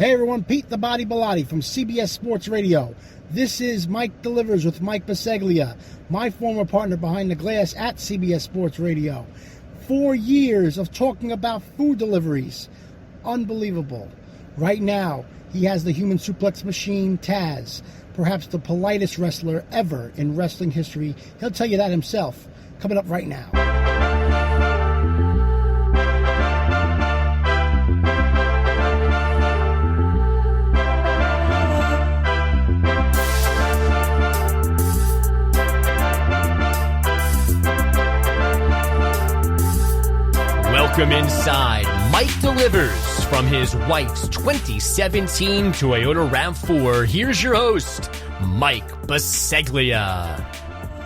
Hey everyone, Pete the Body Bilotti from CBS Sports Radio. This is Mike Delivers with Mike Biseglia, my former partner behind the glass at CBS Sports Radio. 4 years of talking about food deliveries. Unbelievable. Right now, he has the Human Suplex Machine, Taz, perhaps the politest wrestler ever in wrestling history. He'll tell you that himself. Coming up right now. Welcome inside Mike Delivers from his wife's 2017 Toyota RAV4. Here's your host, Mike Biseglia.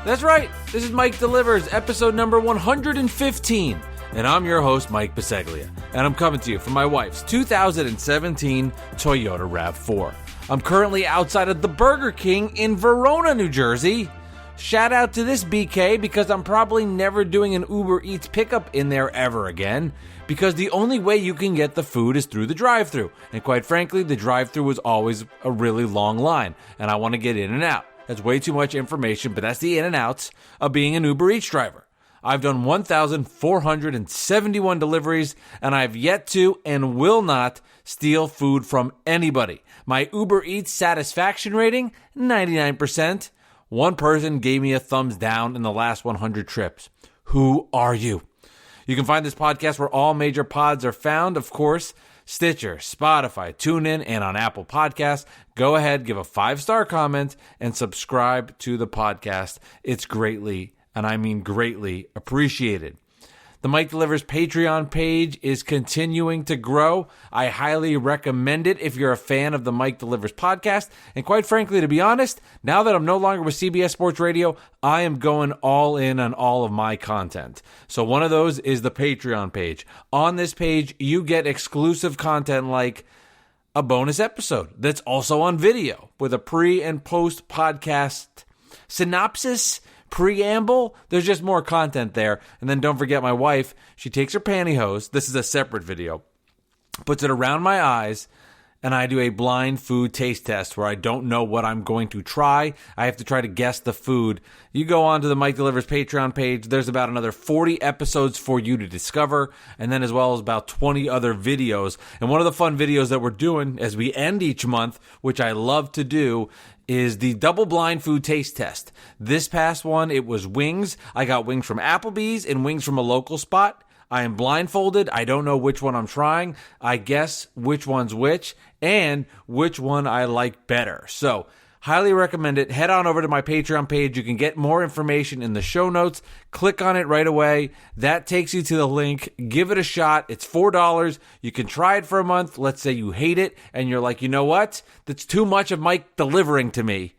That's right. This is Mike Delivers, episode number 115. And I'm your host, Mike Biseglia. And I'm coming to you from my wife's 2017 Toyota RAV4. I'm currently outside of the Burger King in Verona, New Jersey. Shout out to this BK because I'm probably never doing an Uber Eats pickup in there ever again because the only way you can get the food is through the drive-thru. And quite frankly, the drive-thru is always a really long line and I want to get in and out. That's way too much information, but that's the in and outs of being an Uber Eats driver. I've done 1,471 deliveries and I've yet to and will not steal food from anybody. My Uber Eats satisfaction rating, 99%. One person gave me a thumbs down in the last 100 trips. Who are you? You can find this podcast where all major pods are found, of course, Stitcher, Spotify, TuneIn, and on Apple Podcasts. Go ahead, give a 5-star comment, and subscribe to the podcast. It's greatly, and I mean greatly, appreciated. The Mike Delivers Patreon page is continuing to grow. I highly recommend it if you're a fan of the Mike Delivers podcast. And quite frankly, to be honest, now that I'm no longer with CBS Sports Radio, I am going all in on all of my content. So one of those is the Patreon page. On this page, you get exclusive content like a bonus episode that's also on video with a pre and post podcast synopsis, preamble. There's just more content there. And then don't forget my wife, she takes her pantyhose, this is a separate video, puts it around my eyes, and I do a blind food taste test where I don't know what I'm going to try. I have to try to guess the food. You go on to the Mike Delivers Patreon page. There's about another 40 episodes for you to discover, and then as well as about 20 other videos. And one of the fun videos that we're doing as we end each month, which I love to do, is the double blind food taste test. This past one, it was wings. I got wings from Applebee's and wings from a local spot. I am blindfolded. I don't know which one I'm trying. I guess which one's which and which one I like better. So, highly recommend it. Head on over to my Patreon page. You can get more information in the show notes. Click on it right away. That takes you to the link. Give it a shot. It's $4. You can try it for a month. Let's say you hate it and you're like, you know what? That's too much of Mike delivering to me.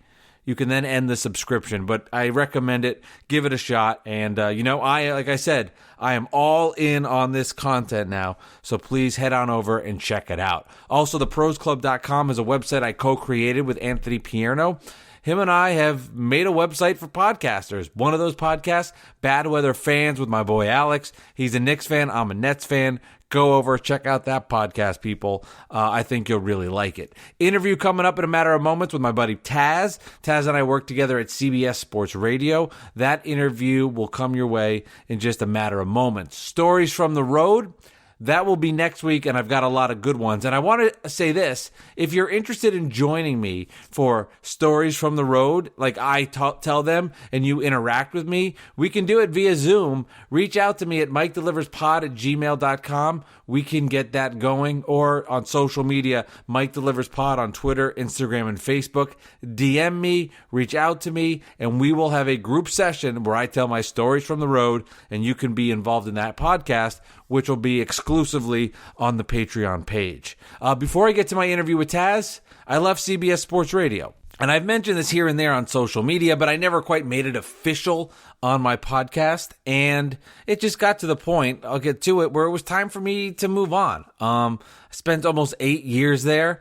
You can then end the subscription, but I recommend it. Give it a shot. And, like I said, I am all in on this content now. So please head on over and check it out. Also, theprosclub.com is a website I co-created with Anthony Pierno. Him and I have made a website for podcasters. One of those podcasts, Bad Weather Fans with my boy Alex. He's a Knicks fan. I'm a Nets fan. Go over, check out that podcast, people. I think you'll really like it. Interview coming up in a matter of moments with my buddy Taz. Taz and I work together at CBS Sports Radio. That interview will come your way in just a matter of moments. Stories from the road. That will be next week, and I've got a lot of good ones. And I want to say this. If you're interested in joining me for Stories from the Road, like I tell them, and you interact with me, we can do it via Zoom. Reach out to me at MikeDeliversPod@gmail.com. We can get that going. Or on social media, Mike Delivers Pod on Twitter, Instagram, and Facebook. DM me, reach out to me, and we will have a group session where I tell my stories from the road, and you can be involved in that podcast, which will be exclusively on the Patreon page. Before I get to my interview with Taz, I left CBS Sports Radio. And I've mentioned this here and there on social media, but I never quite made it official on my podcast. And it just got to the point, I'll get to it, where it was time for me to move on. I spent almost 8 years there,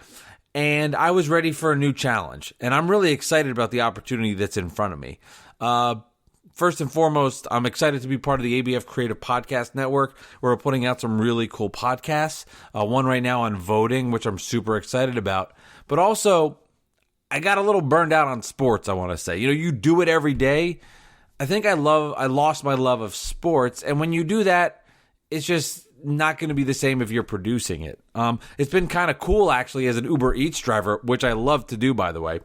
and I was ready for a new challenge. And I'm really excited about the opportunity that's in front of me. First and foremost, I'm excited to be part of the ABF Creative Podcast Network, where we're putting out some really cool podcasts. One right now on voting, which I'm super excited about. But also, I got a little burned out on sports, I want to say. You do it every day. I think I lost my love of sports. And when you do that, it's just not going to be the same if you're producing it. It's been kind of cool, actually, as an Uber Eats driver, which I love to do, by the way.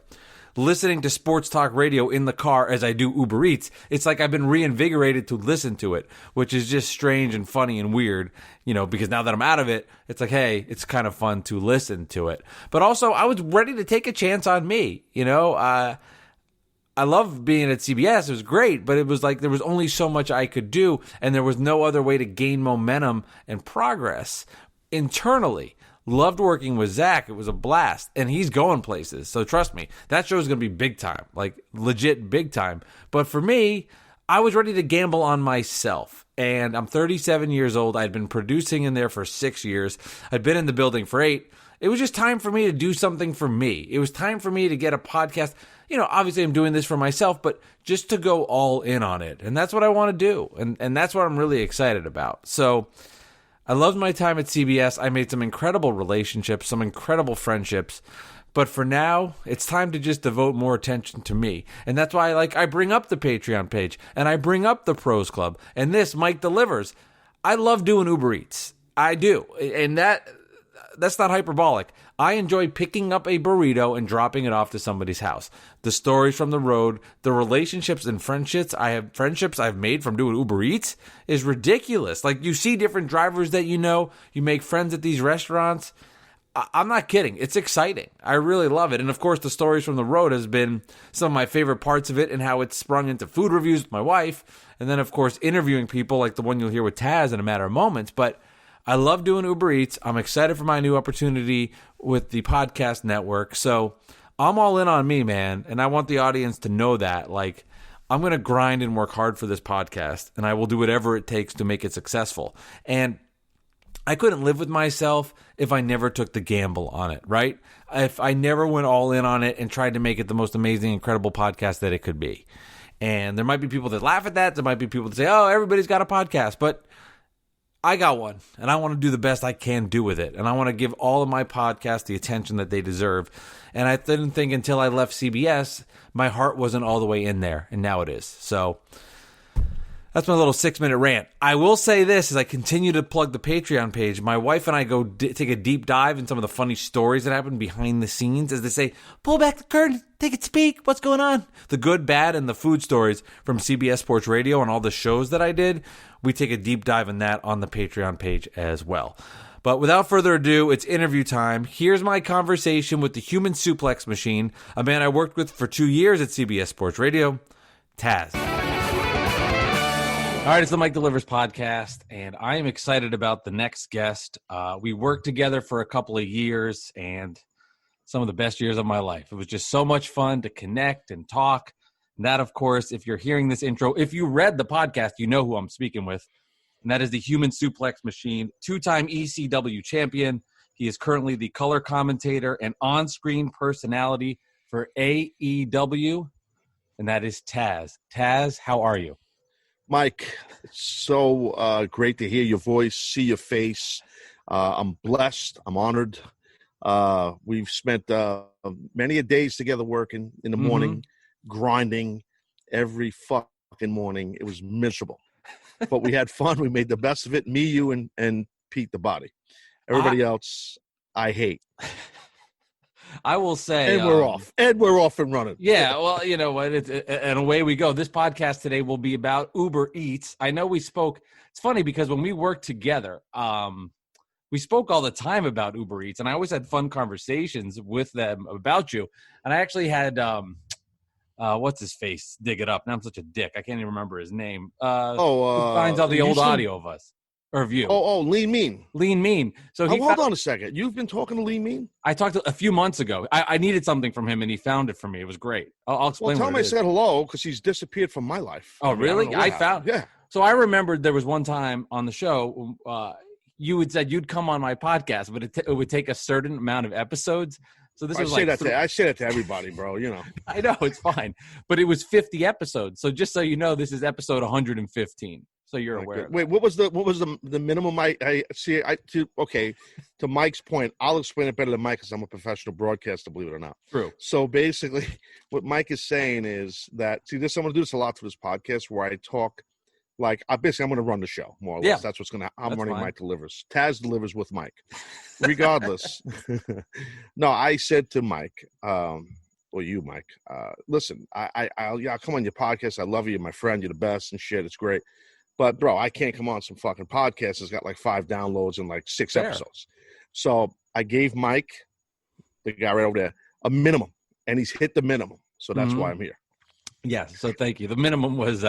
Listening to sports talk radio in the car as I do Uber Eats, it's like I've been reinvigorated to listen to it, which is just strange and funny and weird, because now that I'm out of it, it's like, hey, it's kind of fun to listen to it. But also, I was ready to take a chance on me, I love being at CBS. It was great, but it was like there was only so much I could do, and there was no other way to gain momentum and progress internally. Loved working with Zach. It was a blast. And he's going places. So trust me, that show is going to be big time, like legit big time. But for me, I was ready to gamble on myself. And I'm 37 years old. I'd been producing in there for 6 years. I'd been in the building for 8. It was just time for me to do something for me. It was time for me to get a podcast. Obviously I'm doing this for myself, but just to go all in on it. And that's what I want to do. And that's what I'm really excited about. So I loved my time at CBS. I made some incredible relationships, some incredible friendships. But for now, it's time to just devote more attention to me. And that's why I bring up the Patreon page and I bring up the Pros Club and this Mike Delivers. I love doing Uber Eats. I do. And that's not hyperbolic. I enjoy picking up a burrito and dropping it off to somebody's house. The stories from the road, the relationships and friendships I've made from doing Uber Eats is ridiculous. Like, you see different drivers that you make friends at these restaurants. I'm not kidding. It's exciting. I really love it. And of course, the stories from the road has been some of my favorite parts of it, and how it's sprung into food reviews with my wife. And then, of course, interviewing people like the one you'll hear with Taz in a matter of moments. But I love doing Uber Eats. I'm excited for my new opportunity with the podcast network. So I'm all in on me, man. And I want the audience to know that. I'm going to grind and work hard for this podcast, and I will do whatever it takes to make it successful. And I couldn't live with myself if I never took the gamble on it, right? If I never went all in on it and tried to make it the most amazing, incredible podcast that it could be. And there might be people that laugh at that. There might be people that say, oh, everybody's got a podcast. But I got one, and I want to do the best I can do with it. And I want to give all of my podcasts the attention that they deserve. And I didn't think until I left CBS, my heart wasn't all the way in there. And now it is. So that's my little 6-minute rant. I will say this as I continue to plug the Patreon page. My wife and I go take a deep dive in some of the funny stories that happen behind the scenes. As they say, pull back the curtain, take a peek. What's going on? The good, bad, and the food stories from CBS Sports Radio and all the shows that I did. We take a deep dive in that on the Patreon page as well. But without further ado, it's interview time. Here's my conversation with the Human Suplex Machine, a man I worked with for 2 years at CBS Sports Radio, Taz. All right, it's the Mike Delivers podcast, and I am excited about the next guest. We worked together for a couple of years, and some of the best years of my life. It was just so much fun to connect and talk. And that, of course, if you're hearing this intro, if you read the podcast, you know who I'm speaking with. And that is the Human Suplex Machine, 2-time ECW champion. He is currently the color commentator and on-screen personality for AEW, and that is Taz. Taz, how are you? Mike, it's so great to hear your voice, see your face. I'm blessed. I'm honored. We've spent many a days together working in the morning, grinding every fucking morning. It was miserable, but we had fun. We made the best of it. Me, you, and Pete the Body. Everybody else, I hate. I will say, and we're off. And we're off and running. Yeah, well, you know what? And away we go. This podcast today will be about Uber Eats. I know we spoke. It's funny because when we worked together, we spoke all the time about Uber Eats, and I always had fun conversations with them about you. And I actually had, what's his face? Dig it up. Now I'm such a dick. I can't even remember his name. Who finds all the old audio of us. Or of you. Lean Mean. Lean Mean. So hold on a second. You've been talking to Lean Mean? I talked a few months ago. I needed something from him, and he found it for me. It was great. I'll explain. Well, tell him I said hello, because he's disappeared from my life. Oh, really? I found. Yeah. So I remembered there was one time on the show, you had said you'd come on my podcast, but it would take a certain amount of episodes. So this I was say like that I say that to everybody, bro. You know. I know it's fine, but it was 50 episodes. So just so you know, this is episode 115. So you're aware. Wait, what was the minimum? I see. To Mike's point, I'll explain it better than Mike because I'm a professional broadcaster, believe it or not. True. So basically, what Mike is saying is that I'm going to do this a lot for this podcast where I talk like I'm going to run the show more or less. That's what's going to. I'm running fine. Mike delivers. Taz delivers with Mike. Regardless, no, I said to Mike, or you, Mike, listen, I'll come on your podcast. I love you, my friend. You're the best and shit. It's great. But, bro, I can't come on some fucking podcast that's got like 5 downloads and like 6 episodes. So I gave Mike, the guy right over there, a minimum, and he's hit the minimum. So that's why I'm here. Yes. So thank you. The minimum was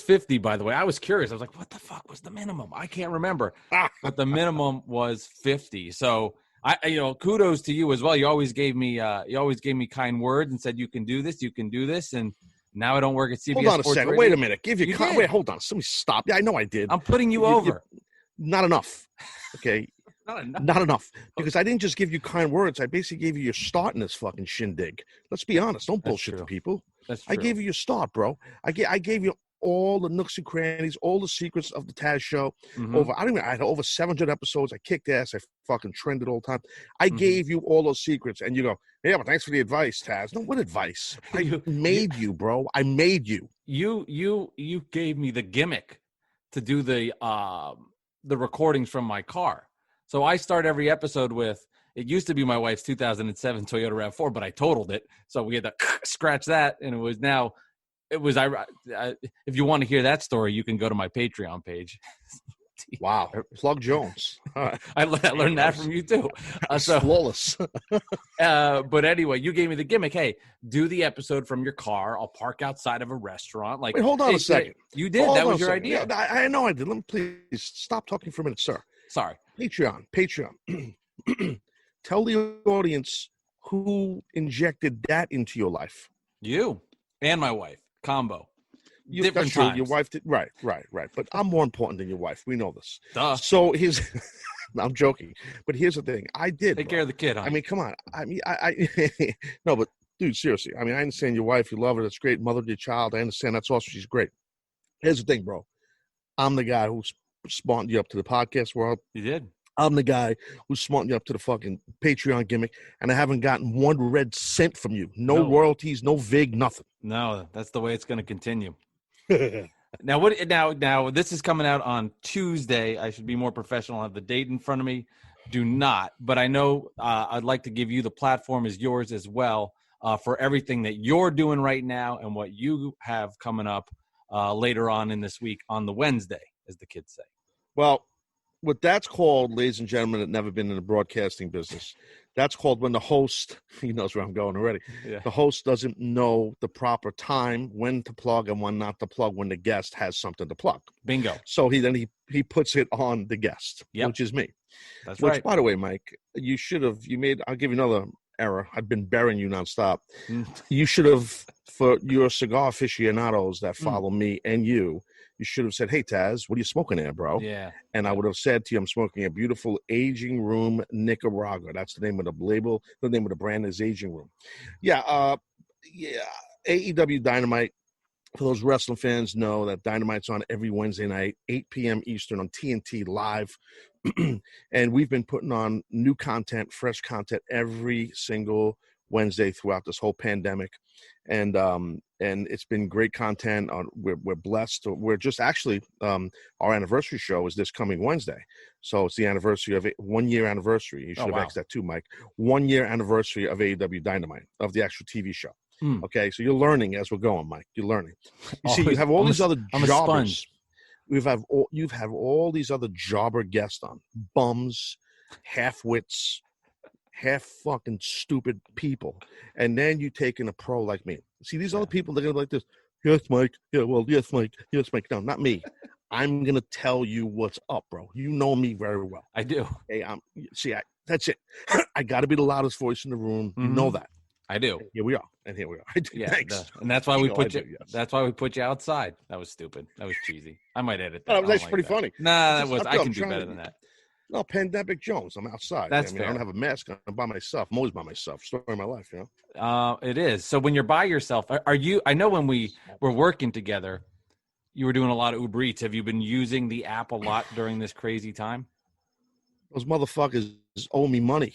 50, by the way. I was curious. I was like, what the fuck was the minimum? I can't remember. But the minimum was 50. So kudos to you as well. You always gave me kind words and said, you can do this. And now I don't work at CBS Hold on a Sports second. Radio. Wait a minute. Wait, hold on. Somebody stop. Yeah, I know I did. I'm putting you over. Not enough. Okay. Not enough. Because I didn't just give you kind words. I basically gave you your start in this fucking shindig. Let's be honest. Don't bullshit the people. That's true. I gave you your start, bro. I gave you all the nooks and crannies, all the secrets of the Taz show. I had over 700 episodes. I kicked ass. I fucking trended all the time. I gave you all those secrets, and you go, yeah, but thanks for the advice, Taz. No, what advice? I made you, bro. I made you. You gave me the gimmick to do the recordings from my car. So I start every episode with, it used to be my wife's 2007 Toyota RAV4, but I totaled it. So we had to scratch that, and if you want to hear that story, you can go to my Patreon page. Wow. Plug Jones. I learned that from you too. Flawless. But anyway, you gave me the gimmick. Hey, do the episode from your car. I'll park outside of a restaurant. Like, wait, hold on a second. You did. That was your idea. Yeah, I know I did. Let me please stop talking for a minute, sir. Sorry. Patreon. Tell the audience who injected that into your life. You and my wife. Combo. Different times. Your wife did. Right. But I'm more important than your wife. We know this. Duh. So I'm joking. But here's the thing. I did. Take care of the kid, huh? I mean, come on. I mean, I no, but dude, seriously. I mean, I understand your wife. You love her. That's great. Mother to your child. I understand. That's awesome. She's great. Here's the thing, bro. I'm the guy who spawned you up to the podcast world. You did. I'm the guy who's smarting you up to the fucking Patreon gimmick, and I haven't gotten 1 red cent from you. No royalties, no VIG, nothing. No, that's the way it's going to continue. Now, Now, this is coming out on Tuesday. I should be more professional. I have the date in front of me. Do not. But I know I'd like to give you the platform is yours as well for everything that you're doing right now and what you have coming up later on in this week on the Wednesday, as the kids say. Well, what that's called, ladies and gentlemen, that never been in the broadcasting business, that's called when the host, he knows where I'm going already. Yeah. The host doesn't know the proper time, when to plug and when not to plug, when the guest has something to plug. Bingo. So he puts it on the guest, which is me. That's right. By the way, Mike, I'll give you another error. I've been burying you nonstop. You should have, for your cigar aficionados that follow me and you should have said, hey, Taz, what are you smoking there, bro? Yeah. And I would have said to you, I'm smoking a beautiful Aging Room Nicaragua. That's the name of the label. The name of the brand is Aging Room. Yeah. AEW Dynamite, for those wrestling fans, know that Dynamite's on every Wednesday night, 8 p.m. Eastern on TNT Live. And we've been putting on new content, fresh content every single Wednesday throughout this whole pandemic. And it's been great content. We're blessed. We're just actually our anniversary show is this coming Wednesday, so it's the anniversary of 1 year anniversary. You should have asked that too, Mike. 1 year anniversary of AEW Dynamite, of the actual TV show. Okay, so you're learning as we're going, Mike. You're learning. You see, you have all these other jobbers. You have all these other jobber guests on, bums, half-wits, half fucking stupid people, and then you take in a pro like me. See, these other people, they're gonna be like this. Yes, Mike. Yeah, well, yes, Mike. Yes, Mike. No, not me. I'm gonna tell you what's up, bro. You know me very well. I do. Hey, that's it. I got to be the loudest voice in the room. You know that. I do. And here we are. I do. Yeah, thanks. And that's why we put you. Yes. That's why we put you outside. That was stupid. That was cheesy. I might edit that. No, that was actually pretty funny. Nah, I can do better than that. No, Pandemic Jones. I'm outside. That's I mean, fair. I don't have a mask on. I'm by myself. I'm always by myself. Story of my life, you know? It is. So when you're by yourself, are you, I know when we were working together, you were doing a lot of Uber Eats. Have you been using the app a lot during this crazy time? Those motherfuckers owe me money.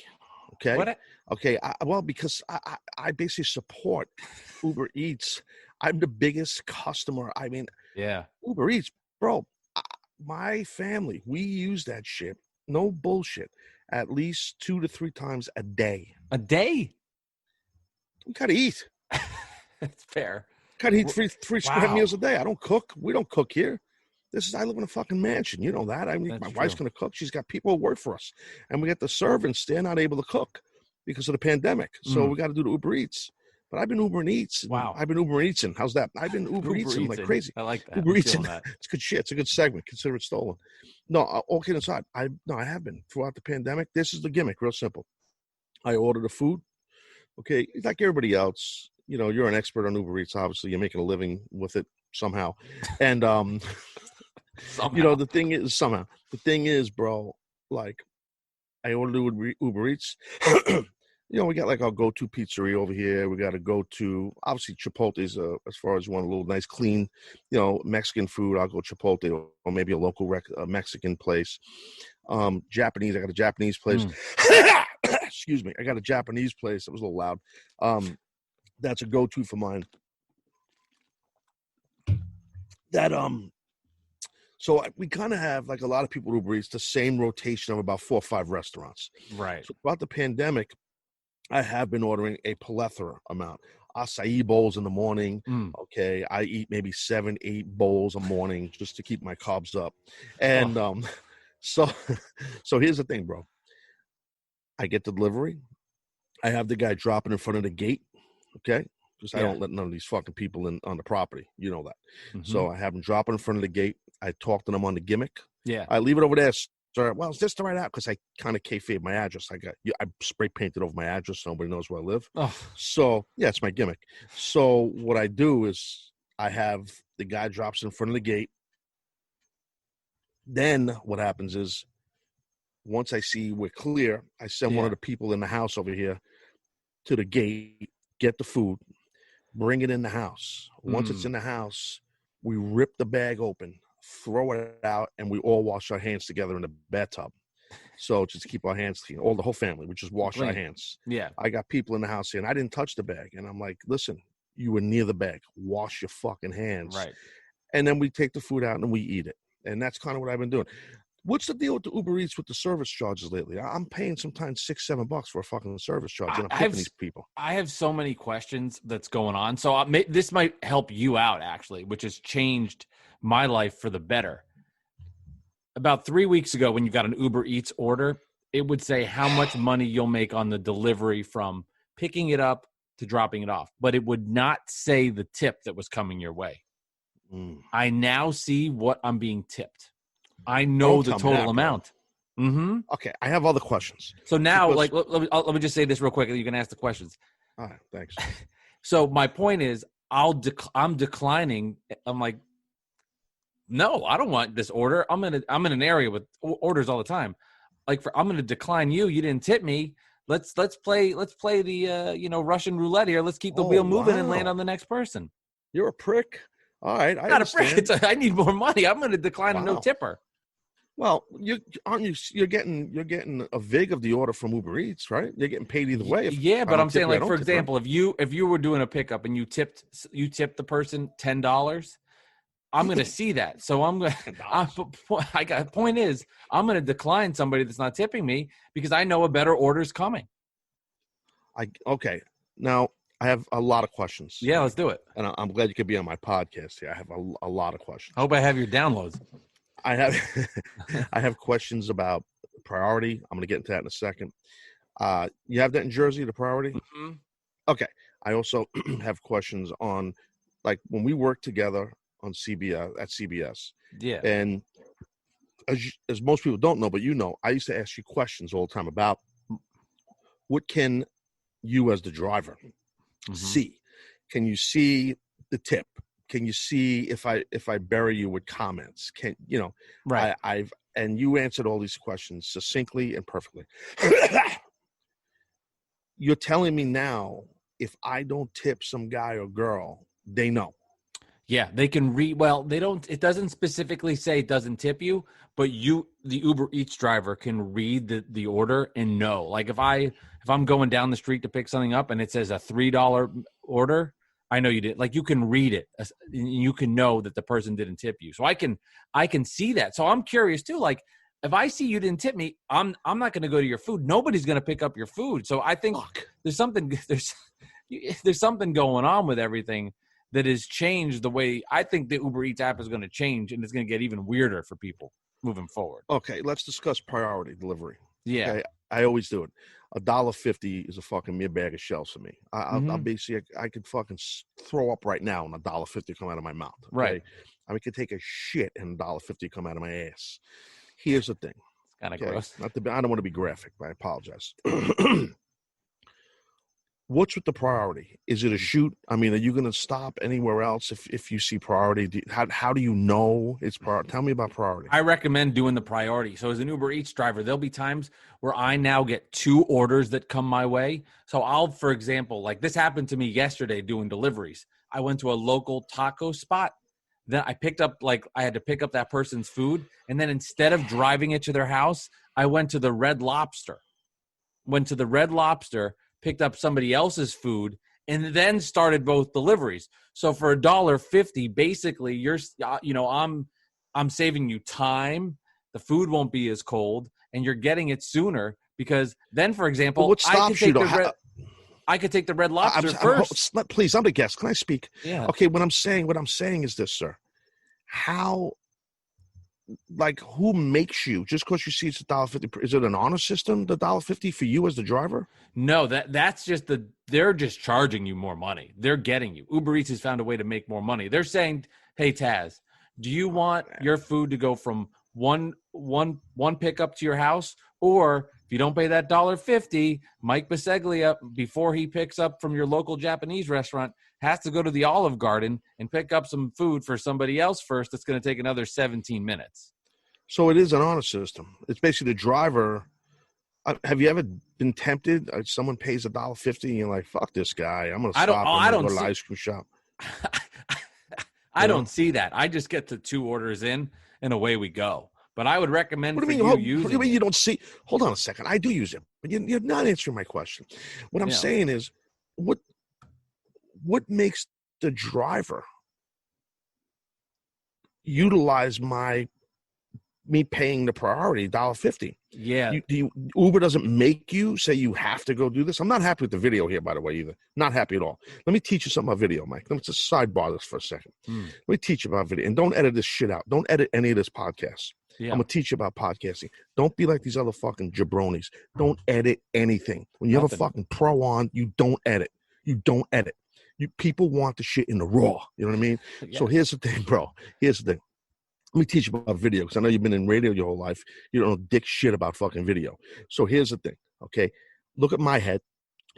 Okay. What? Okay. Well, because I basically support Uber Eats. I'm the biggest customer. I mean, Yeah. Uber Eats, bro. My family, we use that shit. No bullshit. At least 2 to 3 times a day. A day? We gotta eat. That's fair. Gotta eat three square Wow. meals a day. I don't cook. We don't cook here. I live in a fucking mansion. You know that. I mean, That's my true. wife's gonna cook. She's got people who work for us, and we got the servants. They're not able to cook because of the pandemic. So we got to do the Uber Eats. But I've been Uber Eats. Wow. I've been Uber Eatsing. How's that? I've been Uber Eatsing like crazy. I like that. Uber I'm feeling Eatsing. that. It's good shit. It's a good segment. Consider it stolen. No, all kidding aside, I have been throughout the pandemic. This is the gimmick. Real simple. I order the food. Okay, like everybody else, you know, you're an expert on Uber Eats. Obviously, you're making a living with it somehow. And Somehow. you know, the thing is, bro, like I ordered Uber Eats. You know, we got like our go-to pizzeria over here. We got to go to, obviously, Chipotle's, as far as you want a little nice, clean, you know, Mexican food. I'll go Chipotle or maybe a local Mexican place. Japanese, I got a Japanese place. Excuse me. I got a Japanese place. That was a little loud. That's a go-to for mine. So we kind of have, like a lot of people who Uber Eats, the same rotation of about 4 or 5 restaurants. Right. So throughout the pandemic, I have been ordering a plethora amount. Acai bowls in the morning. Okay. I eat maybe 7, 8 bowls a morning just to keep my carbs up. And so here's the thing, bro. I get the delivery. I have the guy dropping in front of the gate. Okay. Because I don't let none of these fucking people in on the property. You know that. So I have him dropping in front of the gate. I talk to them on the gimmick. Yeah. I leave it over there. Sir, well, is this the right app? Because I kind of kayfabe my address. I spray painted over my address so nobody knows where I live. So, yeah, it's my gimmick. So what I do is I have the guy drops in front of the gate. Then what happens is once I see we're clear, I send one of the people in the house over here to the gate, get the food, bring it in the house. Once it's in the house, we rip the bag open, throw it out, and we all wash our hands together in the bathtub. So just to keep our hands clean, the whole family, we just wash our hands. Yeah. I got people in the house here, and I didn't touch the bag. And I'm like, listen, you were near the bag. Wash your fucking hands. Right. And then we take the food out and we eat it. And that's kind of what I've been doing. What's the deal with the Uber Eats with the service charges lately? I'm paying sometimes $6, $7 for a fucking service charge, and I'm tipping these people. I have so many questions that's going on. So this might help you out, actually, which has changed my life for the better. About 3 weeks ago, when you got an Uber Eats order, it would say how much money you'll make on the delivery from picking it up to dropping it off, but it would not say the tip that was coming your way. I now see what I'm being tipped. I know the total amount. Okay, I have other questions. So now, let me just say this real quick, and you can ask the questions. All right, thanks. So my point is, I'm declining. I'm like, no, I don't want this order. I'm in an area with orders all the time. Like, I'm going to decline you. You didn't tip me. Let's play the Russian roulette here. Let's keep the wheel moving and land on the next person. You're a prick. All right, I not understand. A prick. I need more money. I'm going to decline a no tipper. Well, you're getting a vig of the order from Uber Eats, right? You're getting paid either way. But I'm saying, like, for example, if you were doing a pickup and you tipped the person $10, I'm going to see that. So point is, I'm going to decline somebody that's not tipping me because I know a better order's coming. Okay. Now I have a lot of questions. Yeah, let's do it. And I'm glad you could be on my podcast here. I have a lot of questions. I hope I have your downloads. I have questions about priority. I'm going to get into that in a second. You have that in Jersey, the priority? Okay. I also have questions on, like, when we work together on CBS. Yeah. And as most people don't know, but you know, I used to ask you questions all the time about what can you as the driver see? Can you see the tip? Can you see if I bury you with comments? Right. and you answered all these questions succinctly and perfectly. You're telling me now, if I don't tip some guy or girl, they know. Yeah, they can read. Well, they don't. It doesn't specifically say it doesn't tip you, but you, the Uber Eats driver, can read the order and know. Like if I'm going down the street to pick something up and it says a $3 order, I know you did. Like you can read it. You can know that the person didn't tip you. So I can see that. So I'm curious too. Like if I see you didn't tip me, I'm not going to go to your food. Nobody's going to pick up your food. So I think there's something going on with everything that has changed the way I think the Uber Eats app is going to change, and it's going to get even weirder for people moving forward. Okay, let's discuss priority delivery. Yeah. Okay? I always do it. $1.50 is a fucking mere bag of shells for me. I'll basically, I could fucking throw up right now and $1.50 come out of my mouth. Okay? Right. I could take a shit and $1.50 come out of my ass. Here's the thing. It's kind of gross. I don't want to be graphic, but I apologize. What's with the priority? Is it a shoot? I mean, are you going to stop anywhere else if you see priority? How do you know it's priority? Tell me about priority. I recommend doing the priority. So as an Uber Eats driver, there'll be times where I now get 2 orders that come my way. So I'll, for example, like this happened to me yesterday doing deliveries. I went to a local taco spot. Then I picked up, like I had to pick up that person's food. And then instead of driving it to their house, I went to the Red Lobster. Picked up somebody else's food, and then started both deliveries. So for $1.50, basically, I'm saving you time. The food won't be as cold, and you're getting it sooner because then, for example, I could take the Red Lobster first. Please, I'm the guest. Can I speak? Yeah. Okay. What I'm saying is this, sir. How? Like, who makes you, just because you see it's $1.50, is it an honor system, the $1.50 for you as the driver? No, that's just they're just charging you more money. They're getting you. Uber Eats has found a way to make more money. They're saying, hey, Taz, do you want your food to go from one pickup to your house? Or if you don't pay that $1.50, Mike Biseglia, before he picks up from your local Japanese restaurant, has to go to the Olive Garden and pick up some food for somebody else first. That's going to take another 17 minutes. So it is an honor system. It's basically the driver. Have you ever been tempted? Someone pays $1.50 and you're like, fuck this guy. I'm going to stop and go to the ice cream shop. I don't see that. I just get the 2 orders in and away we go. But I would recommend What do you mean you don't see? Hold on a second. I do use it. But you're not answering my question. What I'm saying is, what makes the driver utilize me paying the priority $1.50? Yeah. Uber doesn't make you say you have to go do this. I'm not happy with the video here, by the way, either. Not happy at all. Let me teach you something about video, Mike. Let me just sidebar this for a second. Let me teach you about video. And don't edit this shit out. Don't edit any of this podcast. Yeah. I'm going to teach you about podcasting. Don't be like these other fucking jabronis. Don't edit anything. When you have a fucking pro on, you don't edit. You don't edit. People want the shit in the raw. You know what I mean? Yeah. So here's the thing, bro. Here's the thing. Let me teach you about video because I know you've been in radio your whole life. You don't know dick shit about fucking video. So here's the thing, okay? Look at my head.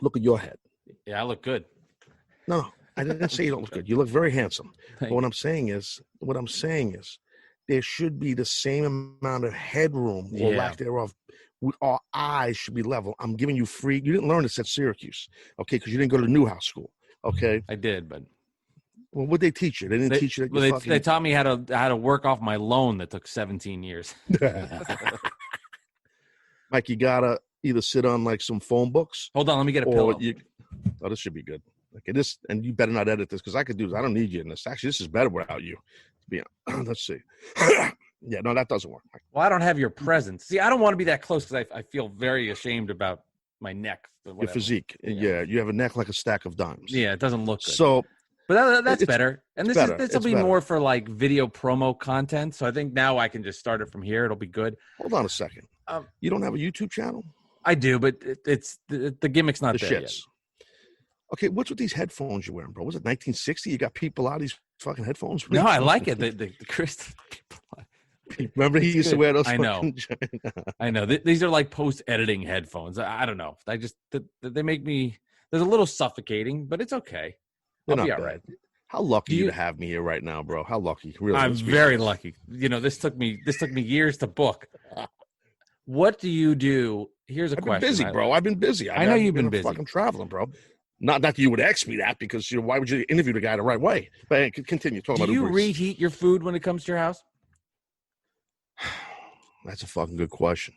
Look at your head. Yeah, I look good. No, I didn't say you don't look good. You look very handsome. But what I'm saying is, there should be the same amount of headroom or lack thereof. Our eyes should be level. I'm giving you free. You didn't learn this at Syracuse, okay? Because you didn't go to Newhouse School, okay? I did, but. Well, what'd they teach you? They didn't teach you that. They taught me how to work off my loan that took 17 years. Mike, you gotta either sit on like some phone books. Hold on, let me get a pillow. This should be good. Okay, this, and you better not edit this because I could do this. I don't need you in this. Actually, this is better without you. Let's see. Yeah, no, that doesn't work. Well, I don't have your presence. See, I don't want to be that close because I feel very ashamed about my neck. Your physique. Yeah, you have a neck like a stack of dimes. Yeah, it doesn't look good. So. But that's better. And this will be more for like video promo content. So I think now I can just start it from here. It'll be good. Hold on a second. You don't have a YouTube channel? I do, but it's the gimmick's not there yet. Okay, what's with these headphones you're wearing, bro? Was it 1960? You got people out of these fucking headphones? No, I like it. The crystal. Remember he used to wear those? I know. I know. These are like post-editing headphones. I don't know. They make me. There's a little suffocating, but it's okay. I'll be all right. How lucky you to have me here right now, bro. How lucky. Really. I'm very lucky. You know, this took me years to book. What do you do? Here's a question. I've been busy, bro. I've been busy. I know you've been busy. Fucking traveling, bro. Not that you would ask me that, because why would you interview the guy the right way? But continue talking about Do you Uber Eats. reheat your food when it comes to your house? That's a fucking good question.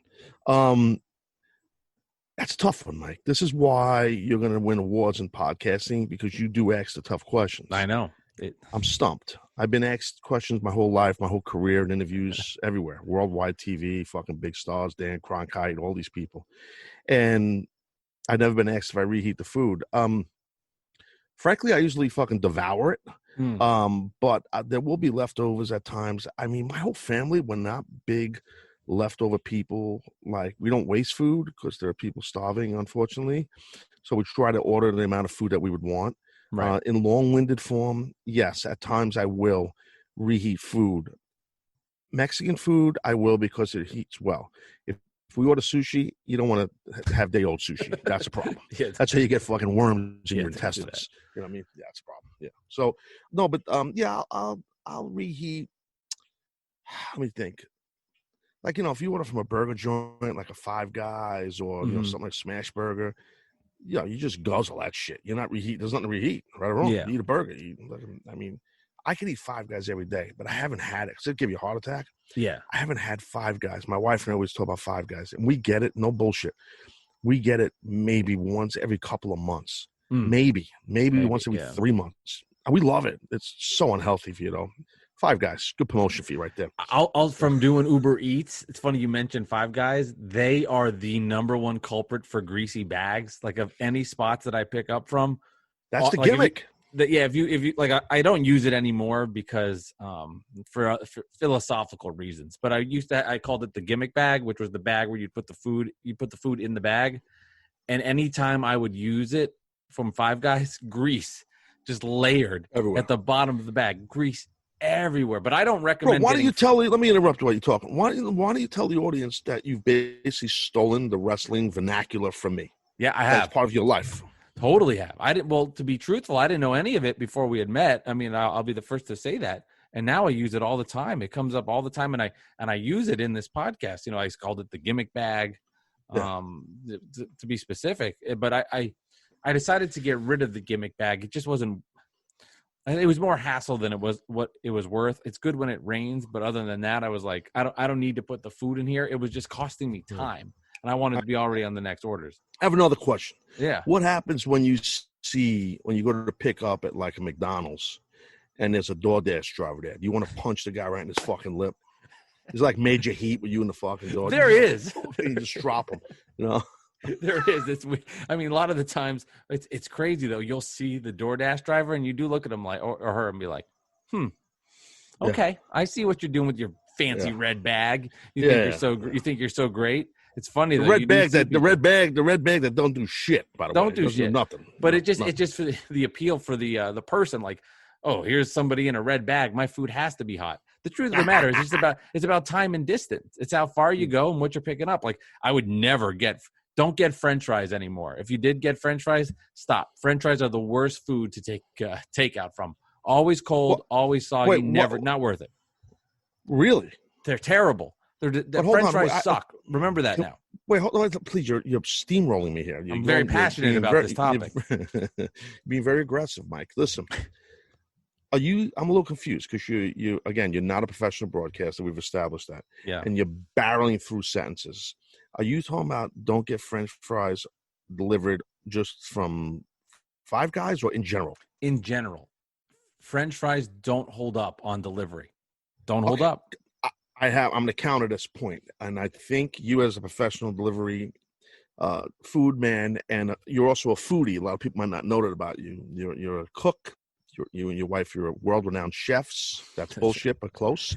That's a tough one, Mike. This is why you're going to win awards in podcasting, because you do ask the tough questions. I know. I'm stumped. I've been asked questions my whole life, my whole career, in interviews everywhere, worldwide TV, fucking big stars, Dan Cronkite, all these people. And I've never been asked if I reheat the food. Frankly, I usually fucking devour it. But there will be leftovers at times. I mean, my whole family, we're not big leftover people. Like, we don't waste food because there are people starving, unfortunately. So we try to order the amount of food that we would want. Right. In long-winded form, yes, at times I will reheat food. Mexican food, I will, because it heats well. If we order sushi, you don't want to have day-old sushi. That's a problem. That's how you get fucking worms in your intestines. You know what I mean? Yeah, that's a problem. Yeah. So, no, but yeah, I'll reheat. Let me think. Like, if you order from a burger joint, like a Five Guys or something like Smash Burger, you just guzzle that shit. You're not reheat. There's nothing to reheat, right or wrong. You eat a burger. I mean, I can eat Five Guys every day, but I haven't had it because it'd give you a heart attack. Yeah. I haven't had Five Guys. My wife and I always talk about Five Guys, and we get it. No bullshit. We get it maybe once every couple of months. Maybe once every 3 months. And we love it. It's so unhealthy for you, though. Five Guys, good promotion for you right there. I'll from doing Uber Eats. It's funny you mentioned Five Guys. They are the number one culprit for greasy bags. Like, of any spots that I pick up from, that's the gimmick. If you like, I don't use it anymore because for philosophical reasons. But I called it the gimmick bag, which was the bag where you put the food in the bag, and anytime I would use it from Five Guys, grease just layered everywhere at the bottom of the bag, grease everywhere. But I don't recommend. Bro, why don't you tell? Let me interrupt while you're talking. Why don't you tell the audience that you've basically stolen the wrestling vernacular from me? Yeah, I have. That's part of your life. Totally have. I didn't. Well, to be truthful, I didn't know any of it before we had met. I mean, I'll be the first to say that. And now I use it all the time. It comes up all the time, and I use it in this podcast. I called it the gimmick bag, to be specific. But I decided to get rid of the gimmick bag. It just wasn't. It was more hassle than it was what it was worth. It's good when it rains, but other than that, I was like, I don't need to put the food in here. It was just costing me time, and I wanted to be already on the next orders. I have another question. Yeah. What happens when you go to pick up at like a McDonald's and there's a DoorDash driver there? Do you want to punch the guy right in his fucking lip? It's like Major Heat with you in the fucking door. There is. You just drop him, There is. I mean, a lot of the times it's crazy though. You'll see the DoorDash driver and you do look at him like, or her, and be like, okay, I see what you're doing with your fancy red bag. You think you're so great. It's funny the red bag that don't do shit. By the way, don't do shit, nothing. But it's just for the appeal for the person. Like, oh, here's somebody in a red bag. My food has to be hot. The truth of the matter is, it's about time and distance. It's how far you go and what you're picking up. Like, I would never don't get French fries anymore. If you did get French fries, stop. French fries are the worst food to take out from. Always cold, always soggy, not worth it. Really? They're terrible. The French fries suck. Remember that now. Wait, hold on, please. You're steamrolling me here. I'm very passionate about this topic. Being very aggressive, Mike. Listen, I'm a little confused because you're not a professional broadcaster. We've established that. Yeah. And you're barreling through sentences. Are you talking about don't get French fries delivered just from Five Guys or in general? In general. French fries don't hold up on delivery. Don't hold up. I'm going to counter this point, and I think you as a professional delivery food man, and you're also a foodie. A lot of people might not know that about you. You're a cook. You and your wife, you're world-renowned chefs. That's bullshit, but close.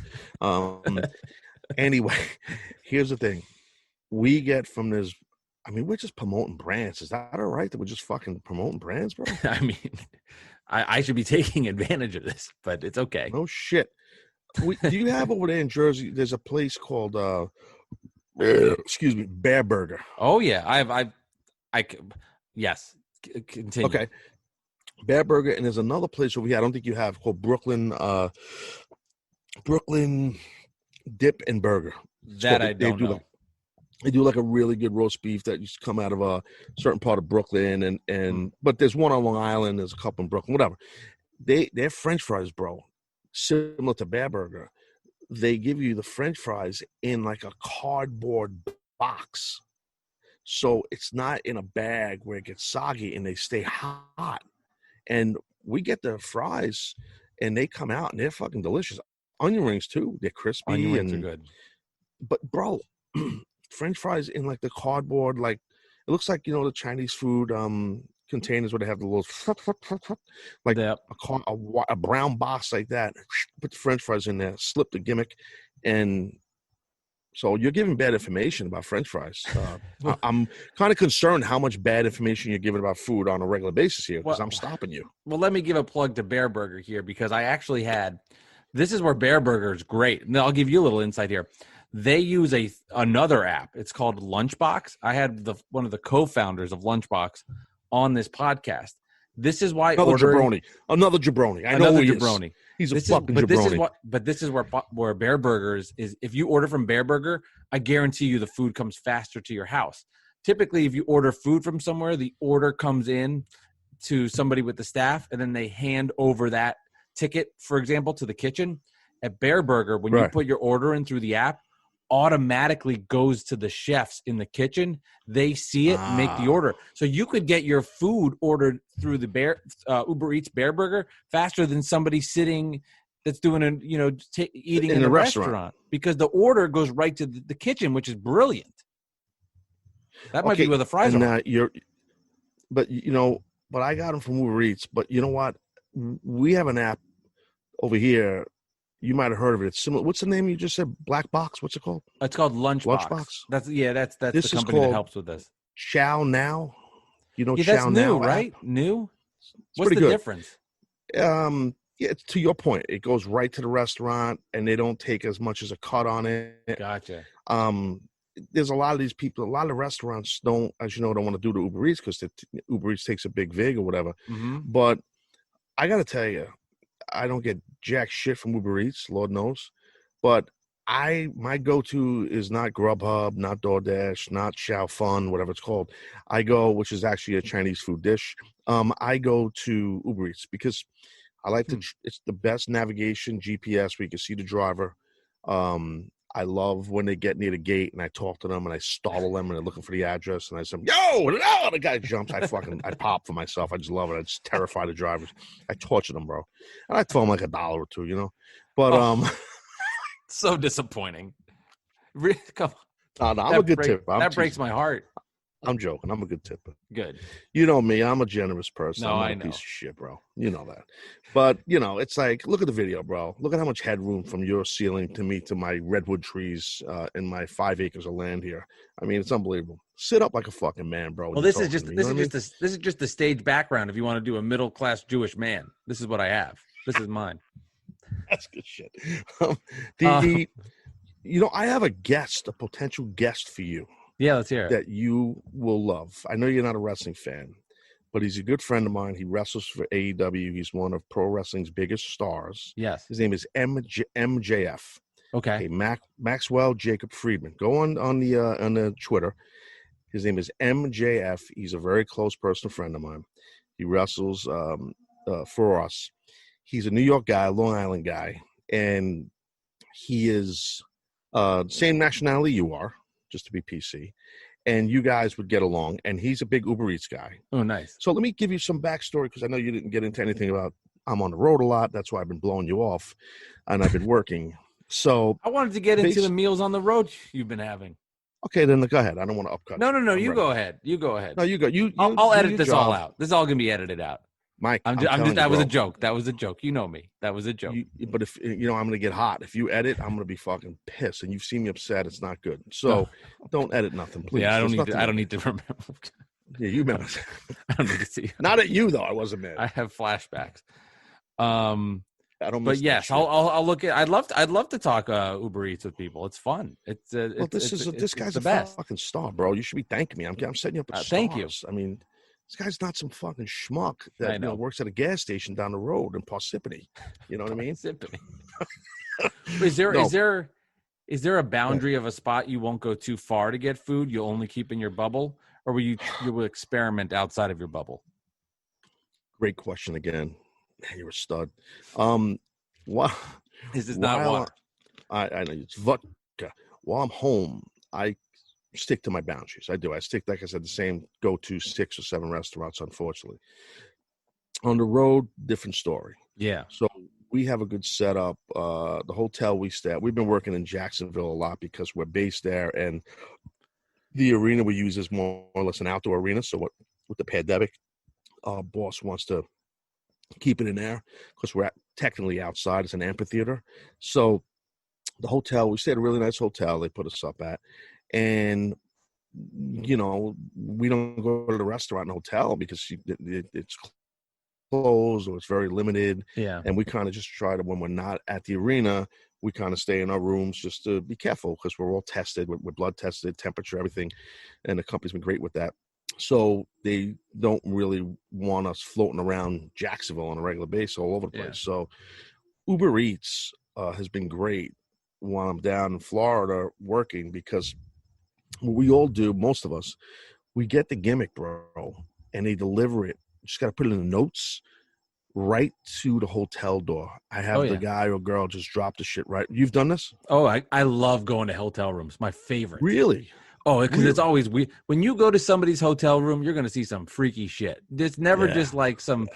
Anyway, here's the thing. We get from this. I mean, we're just promoting brands. Is that all right that we're just fucking promoting brands, bro? I mean, I should be taking advantage of this, but it's okay. No shit. Do you have over there in Jersey? There's a place called Bear Burger. Oh yeah, yes. Continue. Okay. Bear Burger, and there's another place over here I don't think you have called Brooklyn Dip and Burger. That I don't know. They do like a really good roast beef that used to come out of a certain part of Brooklyn, but there's one on Long Island, there's a couple in Brooklyn, whatever. Their French fries, bro, similar to Bear Burger. They give you the French fries in like a cardboard box. So it's not in a bag where it gets soggy and they stay hot. And we get the fries and they come out and they're fucking delicious. Onion rings too. They're crispy. Onion rings are good. But bro, French fries in like the cardboard, like it looks like, the Chinese food containers where they have the little like a brown box like that. Put the French fries in there, slip the gimmick, and so you're giving bad information about French fries. I'm kind of concerned how much bad information you're giving about food on a regular basis here because I'm stopping you. Well, let me give a plug to Bear Burger here because I actually this is where Bear Burger is great. And I'll give you a little insight here. They use another app. It's called Lunchbox. I had one of the co-founders of Lunchbox on this podcast. This is why another jabroni. I know who he jabroni. Is. He's a fucking jabroni. This is where Bear Burgers is. If you order from Bear Burger, I guarantee you the food comes faster to your house. Typically, if you order food from somewhere, the order comes in to somebody with the staff, and then they hand over that ticket, for example, to the kitchen. At Bear Burger, when you put your order in through the app, automatically goes to the chefs in the kitchen. They see it, make the order. So you could get your food ordered through the Uber Eats Bear Burger faster than somebody sitting that's doing eating in a restaurant because the order goes right to the kitchen, which is brilliant. That might be where the fries are. But I got them from Uber Eats. But you know what? We have an app over here. You might have heard of it. It's similar. What's the name you just said? Black Box? What's it called? It's called Lunchbox. That's the company that helps with this. Chow Now. Chow that's new, Now, right? app? New. What's the difference? It's to your point. It goes right to the restaurant, and they don't take as much as a cut on it. Gotcha. There's a lot of these people. A lot of restaurants don't want to do the Uber Eats because Uber Eats takes a big vig or whatever. Mm-hmm. But I got to tell you, I don't get jack shit from Uber Eats, Lord knows. But my go-to is not Grubhub, not DoorDash, not Xiao Fun, whatever it's called. I go, which is actually a Chinese food dish. I go to Uber Eats because I like it's the best navigation GPS where you can see the driver. I love when they get near the gate and I talk to them and I startle them and they're looking for the address and I say, yo, no, the guy jumps. I pop for myself. I just love it. I just terrify the drivers. I torture them, bro. And I throw them like $1 or $2, But so disappointing. Come on. No, I'm a good tipper. That breaks my heart. I'm joking. I'm a good tipper. Good. You know me. I'm a generous person. No, I'm not a piece of shit, bro. You know that. But, it's like, look at the video, bro. Look at how much headroom from your ceiling to me to my redwood trees and my 5 acres of land here. I mean, it's unbelievable. Sit up like a fucking man, bro. Well, this is just the stage background if you want to do a middle-class Jewish man. This is what I have. This is mine. That's good shit. I have a potential guest for you. Yeah, let's hear it. That you will love. I know you're not a wrestling fan, but he's a good friend of mine. He wrestles for AEW. He's one of pro wrestling's biggest stars. Yes. His name is MJF. Okay. Maxwell Jacob Friedman. Go on the Twitter. His name is MJF. He's a very close personal friend of mine. He wrestles for us. He's a New York guy, Long Island guy, and he is same nationality you are. Just to be PC, and you guys would get along, and he's a big Uber Eats guy. Oh, nice. So let me give you some backstory, because I know you didn't get into anything about I'm on the road a lot. That's why I've been blowing you off, and I've been working. So I wanted to get into the meals on the road you've been having. Okay, then go ahead. I don't want to upcut. No, you go ahead. You go ahead. No, you go. I'll edit this all out. This is all going to be edited out. Mike, that was a joke. That was a joke. You know me. That was a joke. But if I'm going to get hot. If you edit, I'm going to be fucking pissed. And you've seen me upset. It's not good. So don't edit nothing, please. Yeah, I don't need to remember. Yeah, you remember. I don't need to see. Not at you though. I wasn't mad. I have flashbacks. I don't. But yes, I'll look at. I'd love to talk Uber Eats with people. It's fun. This guy's the best fucking star, bro. You should be thanking me. I'm setting you up. Thank you. I mean. this guy's not some fucking schmuck I that know. works at a gas station down the road in Parsippany. You know what I mean? Is there No. is there a boundary of a spot you won't go too far to get food? You'll only keep in your bubble, or will you will experiment outside of your bubble? Great question again. Man, you're a stud. Why? Is this not water? I know it's vodka. While I'm home, I stick to my boundaries. I do. I stick, like I said, the same go-to 6 or 7 restaurants, unfortunately. On the road, different story. Yeah. So we have a good setup. The hotel we stay at, we've been working in Jacksonville a lot because we're based there, and the arena we use is more or less an outdoor arena. So with the pandemic, our boss wants to keep it in there because we're technically outside. It's an amphitheater. So the hotel, we stayed at a really nice hotel they put us up at. And, we don't go to the restaurant and hotel because it's closed or it's very limited. Yeah. And we kind of just try to, when we're not at the arena, we kind of stay in our rooms just to be careful because we're all tested. We're blood tested, temperature, everything. And the company's been great with that. So they don't really want us floating around Jacksonville on a regular basis all over the place. Yeah. So Uber Eats has been great while I'm down in Florida working, because what we all do, most of us, we get the gimmick, bro, and they deliver it. You just got to put it in the notes right to the hotel door. I have the guy or girl just drop the shit right. You've done this? Oh, I love going to hotel rooms. My favorite. Really? Oh, because it's always weird. When you go to somebody's hotel room, you're going to see some freaky shit. It's never just like some.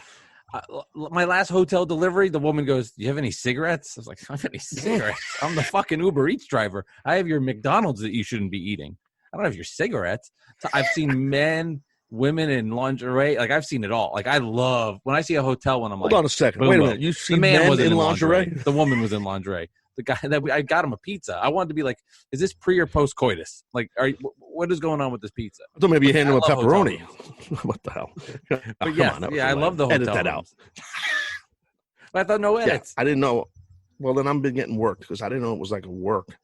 My last hotel delivery, the woman goes, "Do you have any cigarettes?" I was like, "I don't have any cigarettes. I'm the fucking Uber Eats driver. I have your McDonald's that you shouldn't be eating. I don't have your cigarettes." So I've seen men, women in lingerie. Like, I've seen it all. Like, I love when I see a hotel when I'm Hold on a second. boom, Wait a boom. minute. You've seen The man men wasn't in lingerie? The woman was in lingerie. The guy that I got him a pizza. I wanted to be like, is this pre or post coitus? Like, what is going on with this pizza? I thought maybe you hand him a pepperoni. What the hell? But I love the hotel Edit that rooms. out. But I thought no edits. Yeah, I didn't know. Well, then I've been getting worked because I didn't know it was like a work.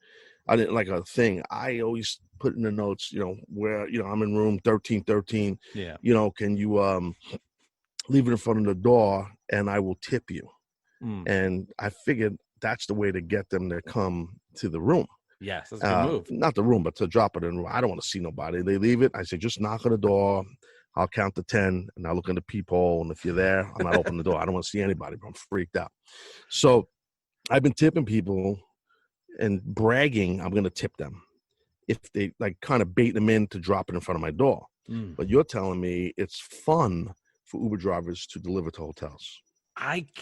I didn't like a thing. I always put in the notes, where, I'm in room 1313. Yeah. Can you leave it in front of the door and I will tip you. And I figured that's the way to get them to come to the room. Yes, that's a good move. Not the room, but to drop it in the room. I don't want to see nobody. They leave it. I say, just knock on the door. I'll count to 10, and I'll look in the peephole. And if you're there, I'm not opening the door. I don't want to see anybody, but I'm freaked out. So I've been tipping people and bragging I'm going to tip them if they kind of bait them in to drop it in front of my door. But you're telling me it's fun for Uber drivers to deliver to hotels.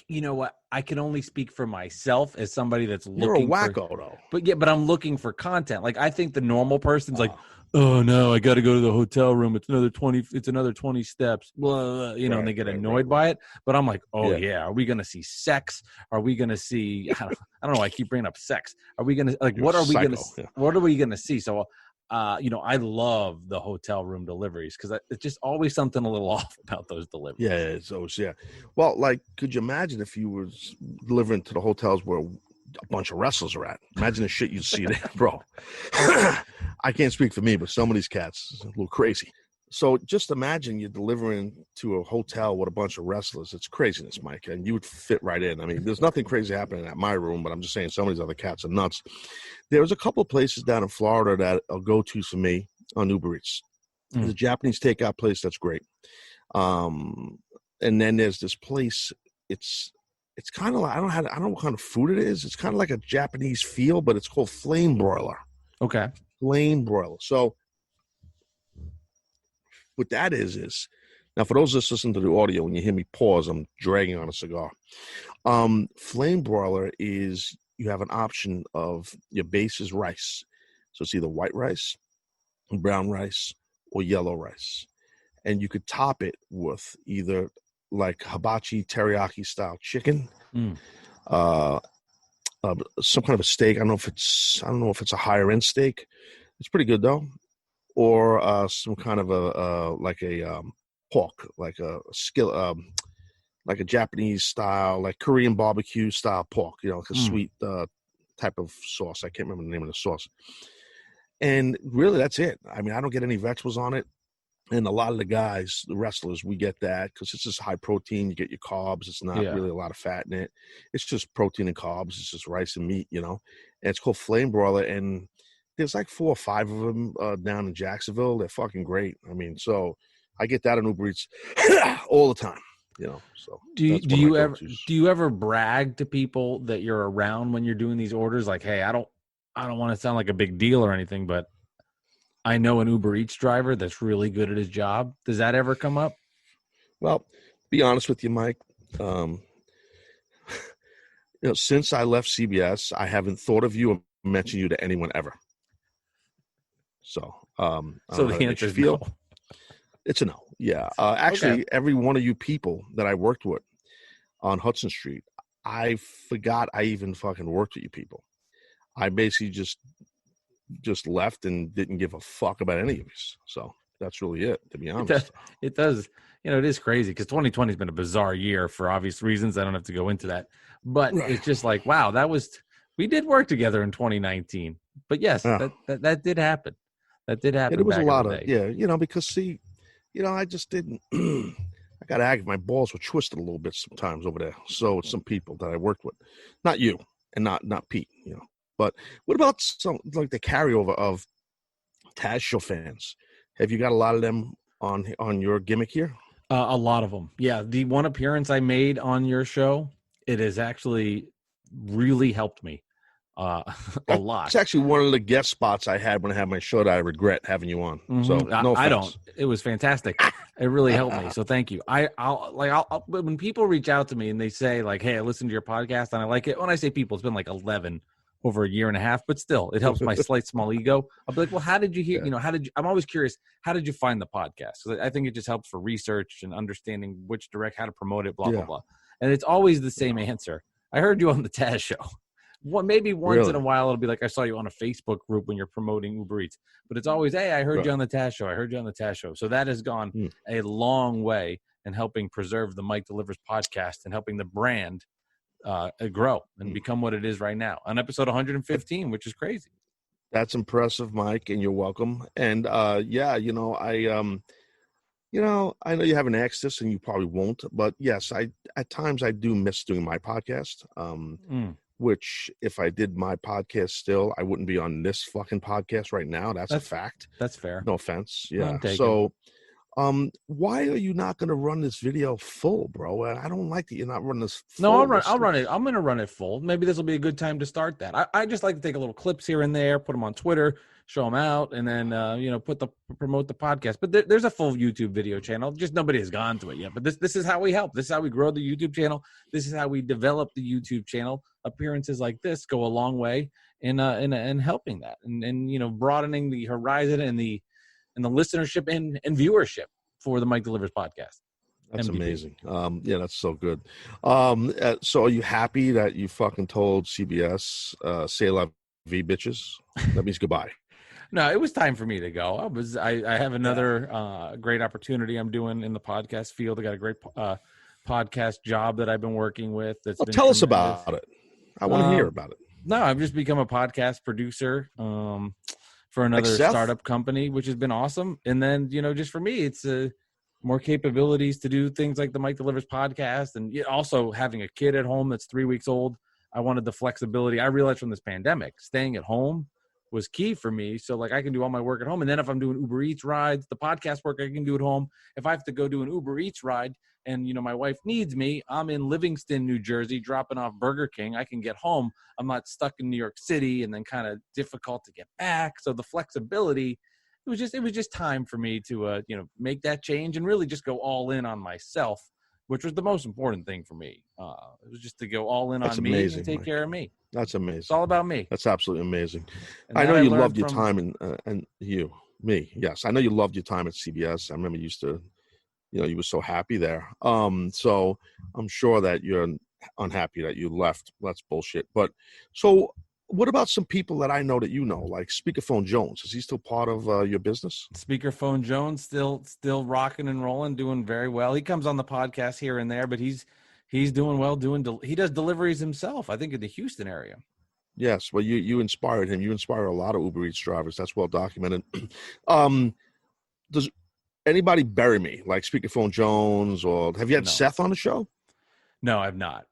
You know what? I can only speak for myself as somebody that's looking. You're a wacko, though. But I'm looking for content. Like, I think the normal person's like, oh no, I got to go to the hotel room. It's another 20 steps. Blah, blah, and they get annoyed by it. But I'm like, yeah. Are we going to see sex? Are we going to see? I don't know. I keep bringing up sex. Are we going to what are we going to? What are we going to see? So. I love the hotel room deliveries because it's just always something a little off about those deliveries. Yeah, it's always, yeah. Well, could you imagine if you were delivering to the hotels where a bunch of wrestlers are at? Imagine the shit you'd see there, bro. I can't speak for me, but some of these cats is a little crazy. So just imagine you're delivering to a hotel with a bunch of wrestlers. It's craziness, Mike, and you would fit right in. I mean, there's nothing crazy happening at my room, but I'm just saying some of these other cats are nuts. There's a couple of places down in Florida that are go-to for me on Uber Eats. There's a Japanese takeout place that's great. And then there's this place. It's kind of like, I don't know what kind of food it is. It's kind of like a Japanese feel, but it's called Flame Broiler. Okay. Flame Broiler. So what that is now for those that listen to the audio, when you hear me pause, I'm dragging on a cigar. Flame Broiler is, you have an option of your base is rice. So it's either white rice, brown rice, or yellow rice. And you could top it with either like hibachi teriyaki style chicken, some kind of a steak. I don't know if it's a higher end steak. It's pretty good though. Or some kind of a pork, like a skill, like a Japanese style, like Korean barbecue style pork, like a sweet type of sauce. I can't remember the name of the sauce. And really, that's it. I mean, I don't get any vegetables on it. And a lot of the guys, the wrestlers, we get that because it's just high protein. You get your carbs. It's not really a lot of fat in it. It's just protein and carbs. It's just rice and meat, And it's called Flame Broiler. And there's like 4 or 5 of them down in Jacksonville. They're fucking great. I mean, so I get that on Uber Eats all the time, So do you ever brag to people that you're around when you're doing these orders? Like, hey, I don't want to sound like a big deal or anything, but I know an Uber Eats driver that's really good at his job. Does that ever come up? Well, be honest with you, Mike. Since I left CBS, I haven't thought of you or mentioned you to anyone ever. So, the answer is no. It's a no. Yeah. Actually, every one of you people that I worked with on Hudson Street, I forgot I even fucking worked with you people. I basically just left and didn't give a fuck about any of us. So that's really it, to be honest. It does. It is crazy because 2020 has been a bizarre year for obvious reasons. I don't have to go into that, but It's just like, wow, we did work together in 2019, but yes, that did happen. That did happen. It was a lot of, because see, I just didn't, I got aggravated. My balls were twisted a little bit sometimes over there. So some people that I worked with, not you and not Pete, But what about some like the carryover of Taz Show fans? Have you got a lot of them on your gimmick here? A lot of them. Yeah. The one appearance I made on your show, it has actually really helped me a lot. It's actually one of the guest spots I had when I had my show that I regret having you on. Mm-hmm. So no offense. I don't. It was fantastic. It really helped me. So thank you. I'll when people reach out to me and they say like, hey, I listened to your podcast and I like it. When I say people, it's been like 11 over a year and a half, but still it helps my slight small ego. I'll be like, well, how did you hear, I'm always curious, how did you find the podcast? So I think it just helps for research and understanding how to promote it, blah, blah, blah. And it's always the same answer. I heard you on the Taz Show. Maybe once in a while, it'll be like, I saw you on a Facebook group when you're promoting Uber Eats, but it's always, hey, I heard you on the Taz Show. I heard you on the Taz Show. So that has gone a long way in helping preserve the Mike Delivers podcast and helping the brand grow and become what it is right now on episode 115, which is crazy. That's impressive, Mike, and you're welcome. And I know you haven't asked this and you probably won't, but yes, at times I do miss doing my podcast. Which if I did my podcast still, I wouldn't be on this fucking podcast right now. That's a fact. That's fair. No offense. Yeah. So why are you not going to run this video full, bro? I don't like that you're not running this full. No, I'll run it. I'm going to run it full. Maybe this will be a good time to start that. I just like to take a little clips here and there, put them on Twitter, show them out, and then, promote the podcast. But there's a full YouTube video channel. Just nobody has gone to it yet. But this is how we help. This is how we grow the YouTube channel. This is how we develop the YouTube channel. Appearances like this go a long way in helping that and broadening the horizon and the listenership and viewership for the Mike Delivers podcast. That's amazing. That's so good. So are you happy that you fucking told CBS, say la vie, bitches? That means goodbye. No, it was time for me to go. I have another great opportunity I'm doing in the podcast field. I got a great podcast job that I've been working with. Tell us about it. I want to hear about it. No, I've just become a podcast producer for another startup company, which has been awesome. And then, just for me, it's more capabilities to do things like the Mike Delivers podcast. And also having a kid at home that's 3 weeks old. I wanted the flexibility. I realized from this pandemic, staying at home was key for me. So like I can do all my work at home. And then if I'm doing Uber Eats rides, the podcast work I can do at home. If I have to go do an Uber Eats ride and, my wife needs me, I'm in Livingston, New Jersey, dropping off Burger King. I can get home. I'm not stuck in New York City and then kind of difficult to get back. So the flexibility, it was just time for me to, make that change and really just go all in on myself, which was the most important thing for me. It was just to go all in on me and take care of me. That's amazing. It's all about me. That's absolutely amazing. I know you loved your time me. Yes. I know you loved your time at CBS. I remember you used to, you were so happy there. So I'm sure that you're unhappy that you left. That's bullshit. But so what about some people that I know that like Speakerphone Jones? Is he still part of your business? Speakerphone Jones still rocking and rolling, doing very well. He comes on the podcast here and there, but he's doing well. He does deliveries himself, I think, in the Houston area. Yes, well, you inspired him. You inspire a lot of Uber Eats drivers. That's well documented. anybody bury me, like Speakerphone Jones, or have you had Seth on the show? No, I've not.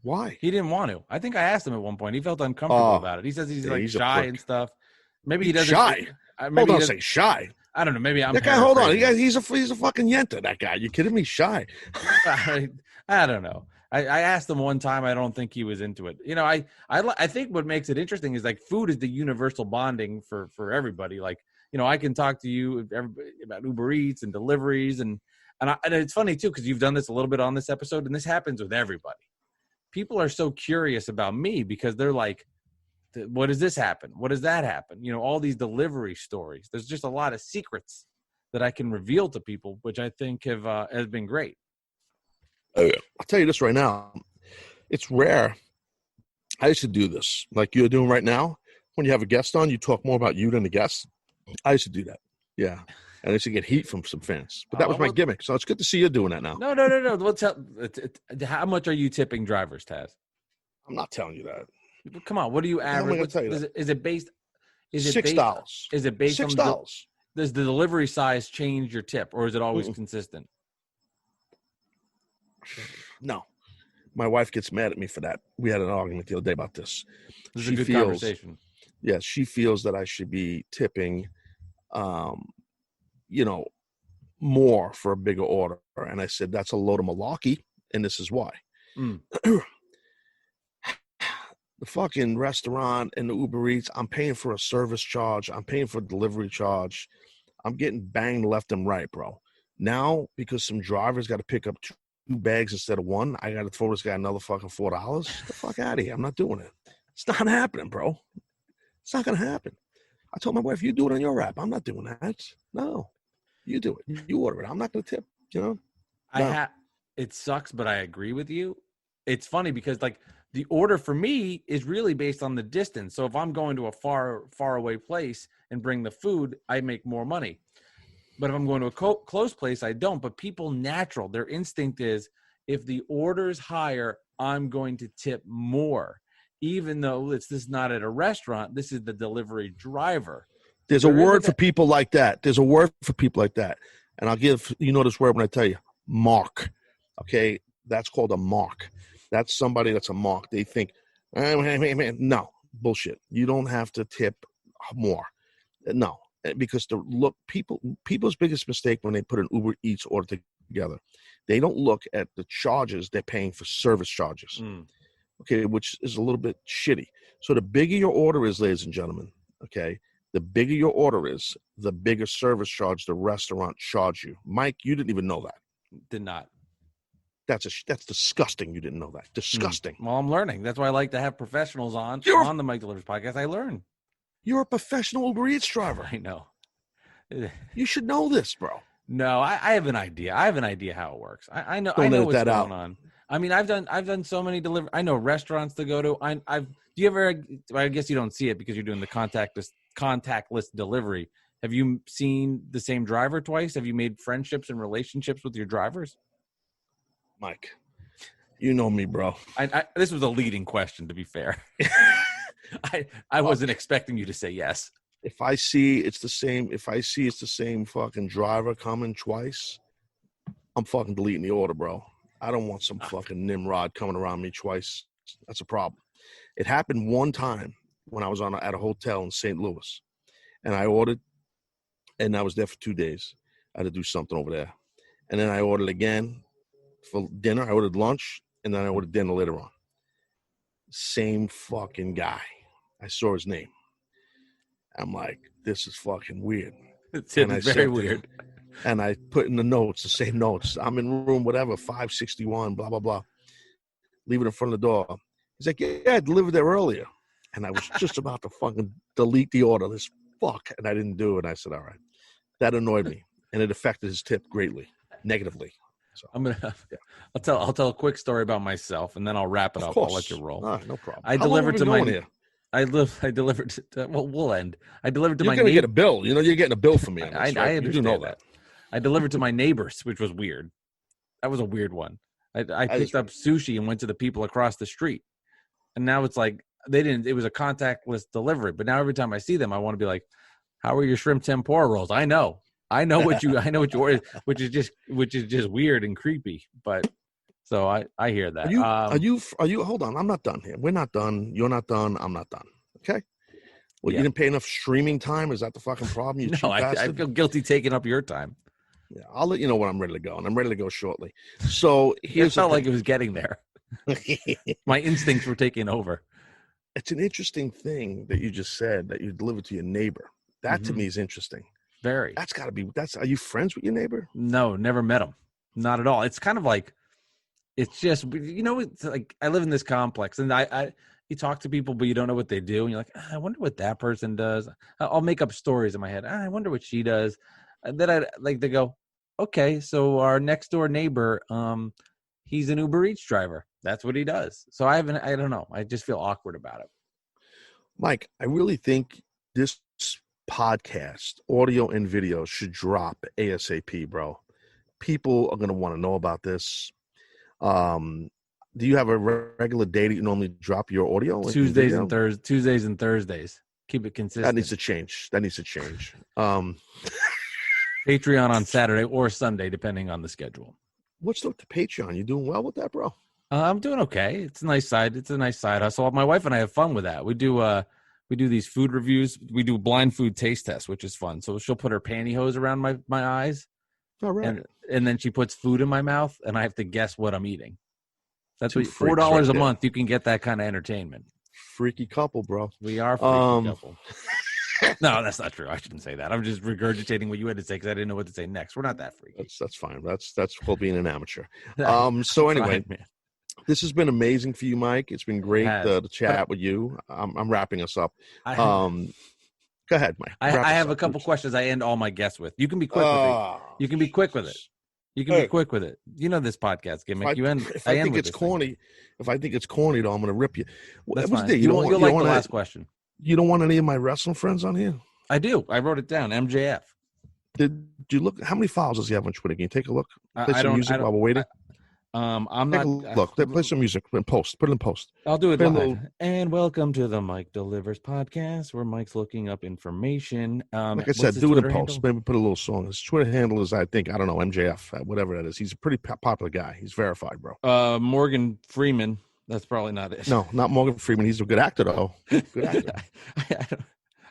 Why? He didn't want to. I think I asked him at one point. He felt uncomfortable about it. He says he's shy and stuff. Maybe he doesn't. Shy? Hold on, say shy. I don't know. Maybe I'm. That guy. Hold on. He's a fucking yenta. That guy. You kidding me? Shy. I don't know. I asked him one time. I don't think he was into it. You know, I think what makes it interesting is like food is the universal bonding for everybody. Like, you know, I can talk to you about Uber Eats and deliveries and it's funny too because you've done this a little bit on this episode, and this happens with everybody. People are so curious about me because they're like, what does this happen? What does that happen? You know, all these delivery stories. There's just a lot of secrets that I can reveal to people, which I think has been great. I'll tell you this right now. It's rare. I used to do this like you're doing right now. When you have a guest on, you talk more about you than the guest. I used to do that. Yeah. And I used to get heat from some fans. But that was my gimmick. So it's good to see you doing that now. No. How much are you tipping drivers, Taz? I'm not telling you that. Come on. What do you average? Is it based? Is it $6? Is it based $6? on does the delivery size change your tip, or is it always consistent? No. My wife gets mad at me for that. We had an argument the other day about this. This is a good conversation. Yeah, she feels that I should be tipping, more for a bigger order. And I said, that's a load of malarkey, and this is why. The fucking restaurant and the Uber Eats, I'm paying for a service charge. I'm paying for a delivery charge. I'm getting banged left and right, bro. Now, because some drivers got to pick up two bags instead of one, I got to throw this guy another fucking $4. Get the fuck out of here. I'm not doing it. It's not happening, bro. It's not going to happen. I told my wife, you do it on your app. I'm not doing that. No, you do it. You order it. I'm not going to tip, you know? No. It sucks, but I agree with you. It's funny because like the order for me is really based on the distance. So if I'm going to a far away place and bring the food, I make more money. But if I'm going to a close place, I don't. But people their instinct is if the order's higher, I'm going to tip more. Even though this is not at a restaurant, this is the delivery driver. There's a word for people like that. There's a word for people like that. And I'll give, you know this word when I tell you, mark. Okay? That's called a mark. That's somebody that's a mark. They think, no, bullshit. You don't have to tip more. No. Because people's biggest mistake when they put an Uber Eats order together, they don't look at the charges they're paying for service charges. Okay, which is a little bit shitty. So the bigger your order is, ladies and gentlemen, okay, the bigger your order is, the bigger service charge the restaurant charge you. Mike, you didn't even know that. Did not. That's disgusting. You didn't know that. Disgusting. Well, I'm learning. That's why I like to have professionals on the Mike Delivers podcast. I learn. You're a professional Uber Eats driver. I know. You should know this, bro. No, I have an idea. I have an idea how it works. I know. Don't I know what's going out. on. I mean, I've done so many delivery. I know restaurants to go to. Do you ever? I guess you don't see it because you're doing the contactless delivery. Have you seen the same driver twice? Have you made friendships and relationships with your drivers? Mike, you know me, bro. This was a leading question, to be fair. I wasn't expecting you to say yes. If I see it's the same fucking driver coming twice, I'm fucking deleting the order, bro. I don't want some fucking Nimrod coming around me twice. That's a problem. It happened one time when I was at a hotel in St. Louis, and I ordered, and I was there for 2 days. I had to do something over there. And then I ordered again for dinner. I ordered lunch, and then I ordered dinner later on. Same fucking guy. I saw his name. I'm like, this is fucking weird. It's very weird. And I put in the same notes. I'm in room, whatever, 561, blah, blah, blah. Leave it in front of the door. He's like, yeah, I delivered there earlier. And I was just about to fucking delete the order. This fuck. And I didn't do it. And I said, all right. That annoyed me. And it affected his tip greatly, negatively. So I'll tell a quick story about myself, and then I'll wrap it up. I'll let you roll. No problem. I delivered to my. I delivered to. Well, we'll end. I delivered to my. You're gonna get a bill. You know, you're getting a bill from me. I understand. You do know that. I delivered to my neighbors, which was weird. That was a weird one. I picked up sushi and went to the people across the street, and now it's like they didn't. It was a contactless delivery, but now every time I see them, I want to be like, "How are your shrimp tempura rolls?" I know I know what you ordered, which is just weird and creepy. But so I hear that. Are you? Hold on, I'm not done here. We're not done. You're not done. I'm not done. Okay. Well, Yeah. you didn't pay enough streaming time. Is that the fucking problem? You cheap No, I bastard? feel guilty taking up your time. Yeah, I'll let you know when I'm ready to go, and I'm ready to go shortly. So It here's felt like it was getting there. it. My instincts were taking over. It's an interesting thing that you just said that you delivered to your neighbor. That to Mhm. me is interesting. Very. That's got to be. Are you friends with your neighbor? No, never met him. Not at all. It's kind of like, it's just, it's like I live in this complex, and you talk to people, but you don't know what they do, and you're like, I wonder what that person does. I'll make up stories in my head. I wonder what she does. And then they go, okay, so our next door neighbor, he's an Uber Eats driver. That's what he does. So I don't know. I just feel awkward about it. Mike, I really think this podcast, audio and video, should drop ASAP, bro. People are going to want to know about this. Do you have a regular day that you normally drop your audio? Tuesdays and Thursdays. Keep it consistent. That needs to change. Patreon on Saturday or Sunday, depending on the schedule. What's up to Patreon? You doing well with that, bro? I'm doing okay. It's a nice side hustle. My wife and I have fun with that. We do these food reviews. We do blind food taste tests, which is fun. So she'll put her pantyhose around my eyes. All right. And then she puts food in my mouth, and I have to guess what I'm eating. That's what freaks $4 right a there. month. You can get that kind of entertainment. Freaky couple, bro. We are a freaky couple. No, that's not true. I shouldn't say that. I'm just regurgitating what you had to say because I didn't know what to say next. We're not that freaky. That's fine. That's called being an amateur. So anyway, man. This has been amazing for you, Mike. It's been great to chat with you. I'm wrapping us up. Go ahead, Mike. I have a couple questions I end all my guests with. You can be quick with it. You can be quick with it. You can be quick with it. You know this podcast gimmick. If I think it's corny, though, I'm going to rip you. That's What's fine. the- You'll don't- like don't the wanna- last question. You don't want any of my wrestling friends on here? I do. I wrote it down. MJF. Did you look? How many files does he have on Twitter? Can you take a look? Play I some don't- music I don't- while we're waiting. I'm Take not. a look. Play some music in post. Put it in post. I'll do it Play a live. little- And welcome to the Mike Delivers podcast, where Mike's looking up information. Like I what's said, his do it in Twitter post. handle? Maybe put a little song. His Twitter handle is, I don't know, MJF, whatever that is. He's a pretty popular guy. He's verified, bro. Morgan Freeman. That's probably not it. No, not Morgan Freeman. He's a good actor, though. Good actor.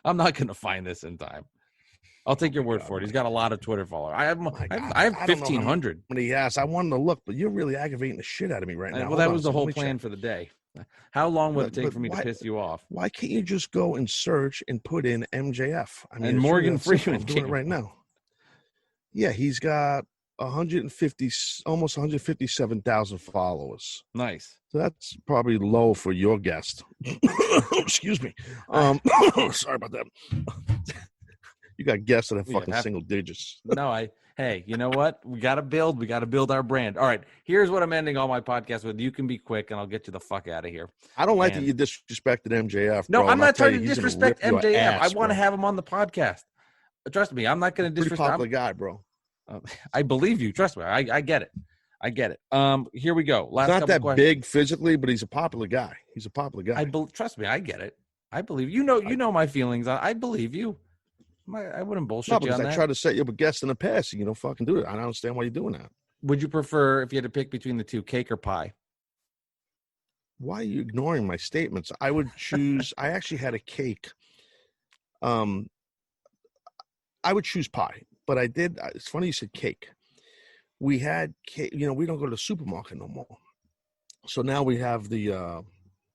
I'm not going to find this in time. I'll take your word for it. He's got a lot of Twitter followers. I have I don't know 1,500. But he has. I wanted to look, but you're really aggravating the shit out of me right now. Well, Hold that on a was the second. whole Let me plan check. for the day. How long would it take But for me to why- piss you off? Why can't you just go and search and put in MJF? I mean, And it's Morgan that simple. Freeman I'm doing it came right now. Yeah, he's got 150, almost 157,000 followers. Nice. So that's probably low for your guest. Excuse me. Sorry about that. You got guests that have Yeah, fucking single digits. No, hey, you know what? We got to build our brand. All right. Here's what I'm ending all my podcasts with. You can be quick and I'll get you the fuck out of here. I don't like And- that you disrespected MJF. No, bro, I'm and I'll not tell trying you, to he's gonna disrespect rip your MJF. ass, I want to bro. have him on the podcast. Trust me, I'm not going to Pretty disrespect. popular guy, bro. I believe you. Trust me. I get it. I get it. Here we go. Last He's not couple that questions. big physically, but he's a popular guy. He's a popular guy. Trust me. I get it. I believe you know my feelings. I believe you. I wouldn't bullshit No, you because on I that. tried to set you up a guest in the past, and you don't fucking do it. I don't understand why you're doing that. Would you prefer, if you had to pick between the two, cake or pie? Why are you ignoring my statements? I would choose. I actually had a cake. I would choose pie, but I did. It's funny you said cake. We had cake. You know, we don't go to the supermarket no more. So now we have the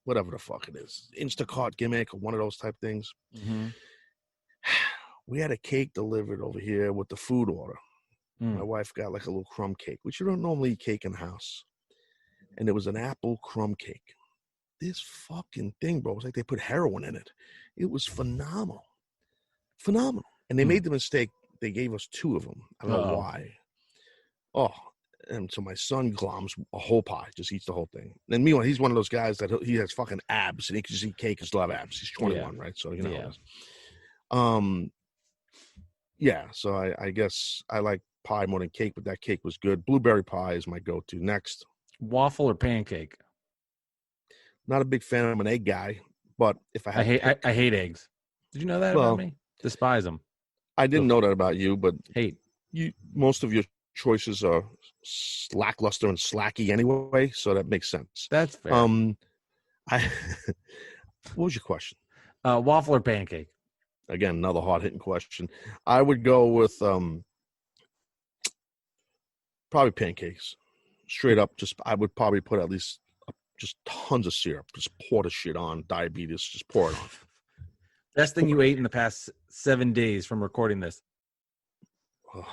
whatever the fuck it is, Instacart gimmick or one of those type things. Mm-hmm. We had a cake delivered over here with the food order. Mm. My wife got like a little crumb cake, which you don't normally eat cake in the house. And it was an apple crumb cake. This fucking thing, bro, it was like they put heroin in it. It was phenomenal. Phenomenal. And they made the mistake. They gave us 2 of them. I don't know why. Oh, and so my son gloms a whole pie, just eats the whole thing. And meanwhile, he's one of those guys that he has fucking abs, and he can just eat cake and still have abs. He's 21, right? So, you know. Yeah. Yeah, so I guess I like pie more than cake, but that cake was good. Blueberry pie is my go-to. Next. Waffle or pancake? Not a big fan of an egg guy, but if I had I hate eggs. Did you know that Well, about me? Despise them. I didn't know that about you, but Hate. most of your choices are lackluster and slacky anyway, so that makes sense. That's fair. What was your question? Waffle or pancake? Again, another hard-hitting question. I would go with probably pancakes. Straight up, I would probably put at least just tons of syrup. Just pour the shit on. Diabetes, just pour it on. Best thing you ate in the past 7 days from recording this? It's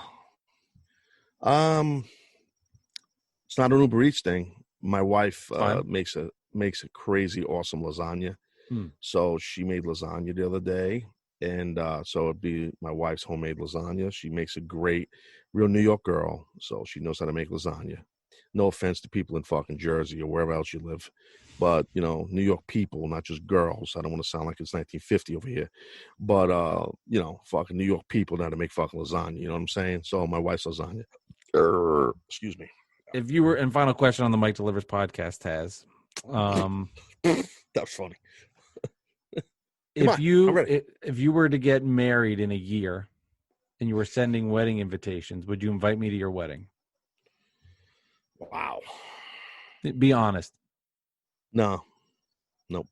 not an Uber Eats thing. My wife Fine. makes a crazy awesome lasagna. So she made lasagna the other day, and so it'd be my wife's homemade lasagna. She makes a great, real New York girl, so she knows how to make lasagna. No offense to people in fucking Jersey or wherever else you live, but New York people, not just girls. I don't want to sound like it's 1950 over here, but fucking New York people know how to make fucking lasagna. You know what I'm saying? So my wife's lasagna. Excuse me. If you were, and final question on the Mike Delivers podcast, Taz. That's funny. If you were to get married in a year and you were sending wedding invitations, would you invite me to your wedding? Wow. Be honest. No. Nope.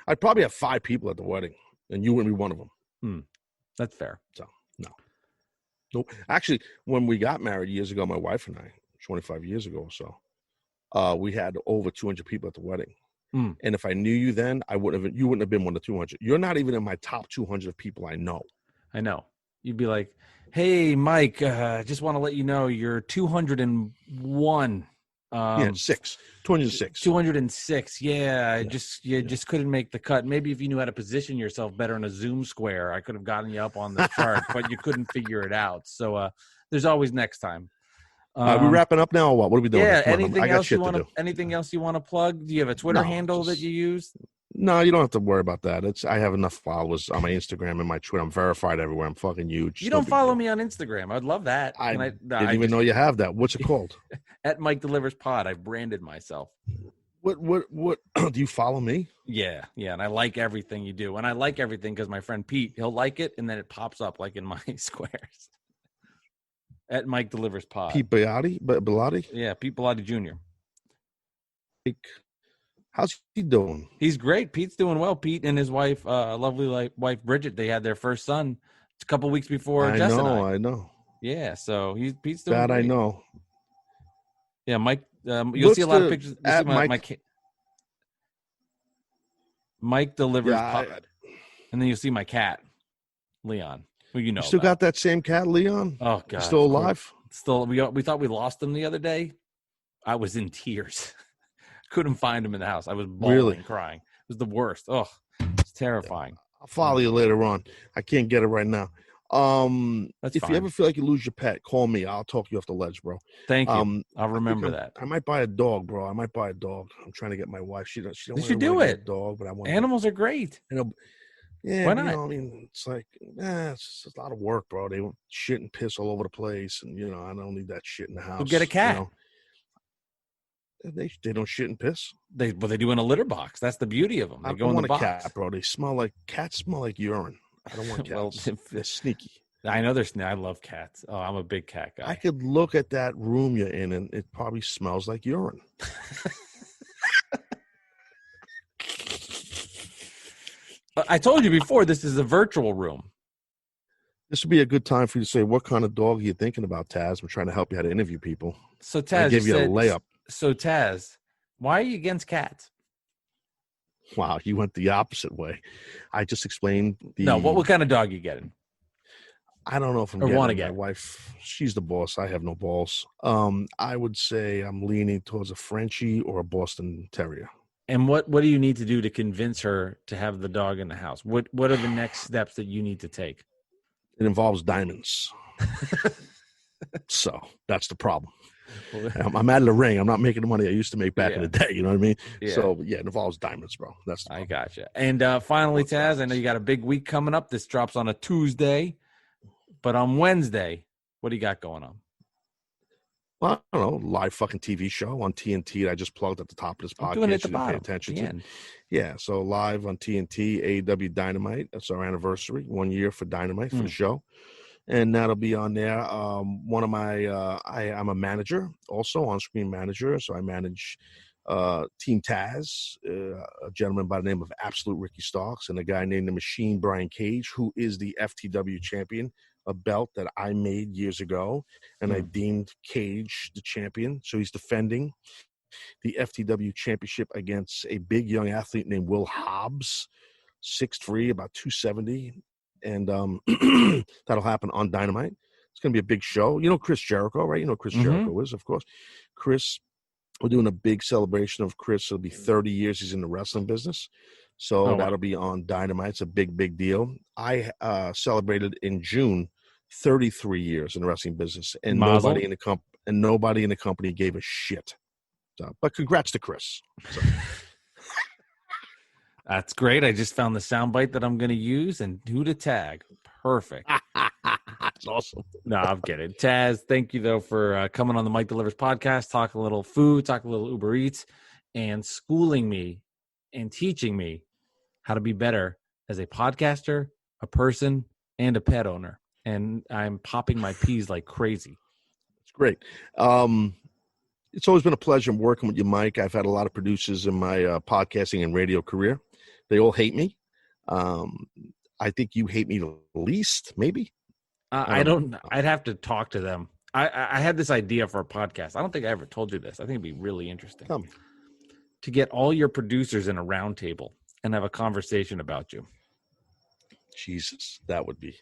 I'd probably have 5 people at the wedding, and you wouldn't be one of them. That's fair. So, no. Nope. Actually, when we got married years ago, my wife and I, 25 years ago or so, we had over 200 people at the wedding. And if I knew you then, you wouldn't have been one of the 200. You're not even in my top 200 of people I know. I know. You'd be like, hey, Mike, just want to let you know you're 201. 206. 206. Yeah, I just couldn't make the cut. Maybe if you knew how to position yourself better in a Zoom square, I could have gotten you up on the chart, but you couldn't figure it out. So there's always next time. Are we wrapping up now or what? What are we doing? Yeah. Anything else you want to plug? Do you have a Twitter handle that you use? No, you don't have to worry about that. I have enough followers on my Instagram and my Twitter. I'm verified everywhere. I'm fucking huge. You don't follow me on Instagram. I'd love that. I didn't even know you have that. What's it called? At Mike Delivers Pod. I branded myself. What do you follow me? Yeah. And I like everything you do. And I like everything because my friend Pete, he'll like it and then it pops up like in my squares. At Mike Delivers Pod. Pete Bellotti? Yeah, Pete Bellotti Jr. How's he doing? He's great. Pete's doing well. Pete and his wife, lovely wife Bridget, they had their first son a couple weeks before Jess and I. I know. Yeah, so Pete's doing that great. I know. Yeah, Mike, you'll see a lot of pictures. Mike Delivers Pod. And then you'll see my cat, Leon. Well, you still got that same cat, Leon? Oh, God. He's still alive? Still, we thought we lost him the other day. I was in tears. Couldn't find him in the house. I was bawling, crying. It was the worst. Oh, it's terrifying. I'll follow you later on. I can't get it right now. If fine. you ever feel like you lose your pet, call me. I'll talk you off the ledge, bro. Thank you. I'll remember that. I might buy a dog, bro. I'm trying to get my wife. She don't you should do it. A dog, but I want animals are great. Yeah, why not? It's like, it's just a lot of work, bro. They shit and piss all over the place, and I don't need that shit in the house. We'll get a cat. They don't shit and piss. They do in a litter box. That's the beauty of them. They go in the box. A cat, bro. Cats smell like urine. I don't want cats. They're sneaky. I know I love cats. Oh, I'm a big cat guy. I could look at that room you're in, and it probably smells like urine. I told you before, this is a virtual room. This would be a good time for you to say, what kind of dog are you thinking about, Taz? We're trying to help you how to interview people. So, Taz, I gave you a layup. So, Taz, why are you against cats? Wow, you went the opposite way. I just explained No, what kind of dog are you getting? I don't know if I'm getting my wife. She's the boss. I have no balls. I would say I'm leaning towards a Frenchie or a Boston Terrier. And what do you need to do to convince her to have the dog in the house? What are the next steps that you need to take? It involves diamonds. So that's the problem. I'm out of the ring. I'm not making the money I used to make back in the day. You know what I mean? Yeah. So, it involves diamonds, bro. I gotcha. And finally, Taz, I know you got a big week coming up. This drops on a Tuesday. But on Wednesday, what do you got going on? Well, I don't know, live fucking TV show on TNT that I just plugged at the top of this podcast. Doing it at the You didn't bottom, pay attention the to. end. Yeah, so live on TNT, AEW Dynamite. That's our anniversary, 1 year for Dynamite for the show. And that'll be on there. One of my, I'm a manager, also on-screen manager. So I manage Team Taz, a gentleman by the name of Absolute Ricky Starks, and a guy named The Machine, Brian Cage, who is the FTW champion, a belt that I made years ago, and I deemed Cage the champion. So he's defending the FTW championship against a big young athlete named Will Hobbs, 6'3", about 270. And that'll happen on Dynamite. It's going to be a big show. You know Chris Jericho, right? You know who Chris Jericho is, of course. Chris, we're doing a big celebration of Chris. It'll be 30 years he's in the wrestling business. So that'll be on Dynamite. It's a big, big deal. I celebrated in June 33 years in the wrestling business, and nobody in the company gave a shit. So, but congrats to Chris. So. That's great. I just found the soundbite that I'm going to use, and who to tag. Perfect. That's awesome. No, I'm kidding. Taz, thank you, though, for coming on the Mike Delivers podcast, talk a little food, talk a little Uber Eats, and schooling me and teaching me how to be better as a podcaster, a person, and a pet owner. And I'm popping my peas like crazy. It's great. It's always been a pleasure working with you, Mike. I've had a lot of producers in my podcasting and radio career. They all hate me. I think you hate me the least, maybe. I don't. I'd have to talk to them. I had this idea for a podcast. I don't think I ever told you this. I think it'd be really interesting to get all your producers in a round table and have a conversation about you. Jesus, that would be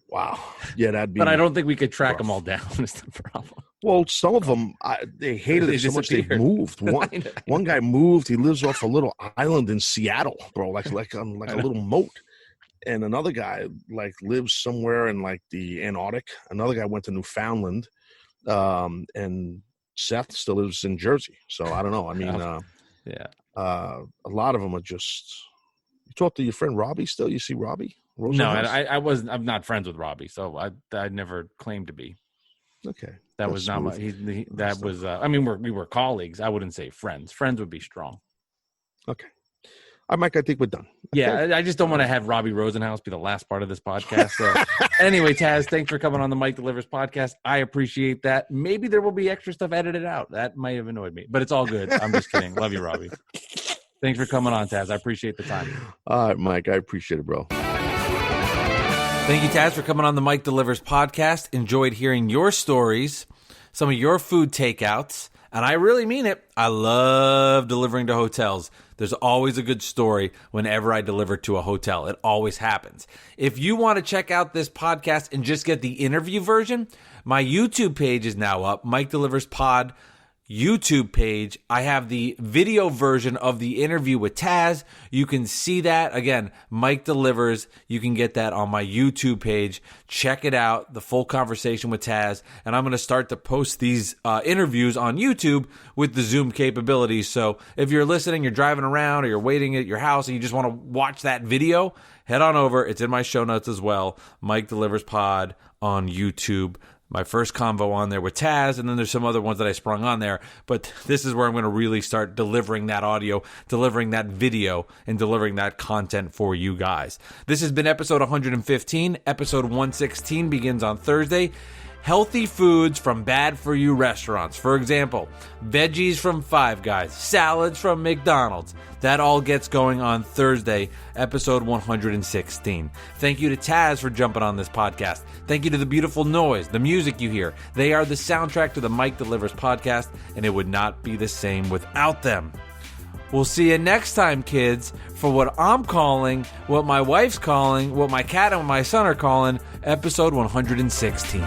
wow. Yeah, that'd be. But I don't think we could track them all down. Is the problem. Well, some of them they hated it so much they moved. One guy moved. He lives off a little island in Seattle, bro, like a little moat. And another guy lives somewhere in the Antarctic. Another guy went to Newfoundland, and Seth still lives in Jersey. So I don't know. I mean, a lot of them are just. You talk to your friend Robbie still? You see Robbie? No, I wasn't. I'm not friends with Robbie, so I never claimed to be. Okay, that was not my. That was. I mean, we were colleagues. I wouldn't say friends. Friends would be strong. Okay. All right, Mike, I think we're done. Yeah, I just don't want to have Robbie Rosenhaus be the last part of this podcast. So anyway, Taz, thanks for coming on the Mike Delivers podcast. I appreciate that. Maybe there will be extra stuff edited out. That might have annoyed me, but it's all good. I'm just kidding. Love you, Robbie. Thanks for coming on, Taz. I appreciate the time. All right, Mike, I appreciate it, bro. Thank you, Taz, for coming on the Mike Delivers podcast. Enjoyed hearing your stories, some of your food takeouts, and I really mean it. I love delivering to hotels. There's always a good story whenever I deliver to a hotel. It always happens. If you want to check out this podcast and just get the interview version, my YouTube page is now up, Mike Delivers Pod YouTube page. I have the video version of the interview with Taz. You can see that. Again, Mike Delivers. You can get that on my YouTube page. Check it out, the full conversation with Taz. And I'm going to start to post these interviews on YouTube with the Zoom capabilities. So if you're listening, you're driving around, or you're waiting at your house and you just want to watch that video, head on over. It's in my show notes as well. Mike Delivers Pod on YouTube. My first convo on there with Taz, and then there's some other ones that I sprung on there. But this is where I'm going to really start delivering that audio, delivering that video, and delivering that content for you guys. This has been episode 115. Episode 116 begins on Thursday. Healthy foods from bad-for-you restaurants. For example, veggies from Five Guys, salads from McDonald's. That all gets going on Thursday, episode 116. Thank you to Taz for jumping on this podcast. Thank you to the beautiful noise, the music you hear. They are the soundtrack to the Mike Delivers podcast, and it would not be the same without them. We'll see you next time, kids, for what I'm calling, what my wife's calling, what my cat and my son are calling, episode 116.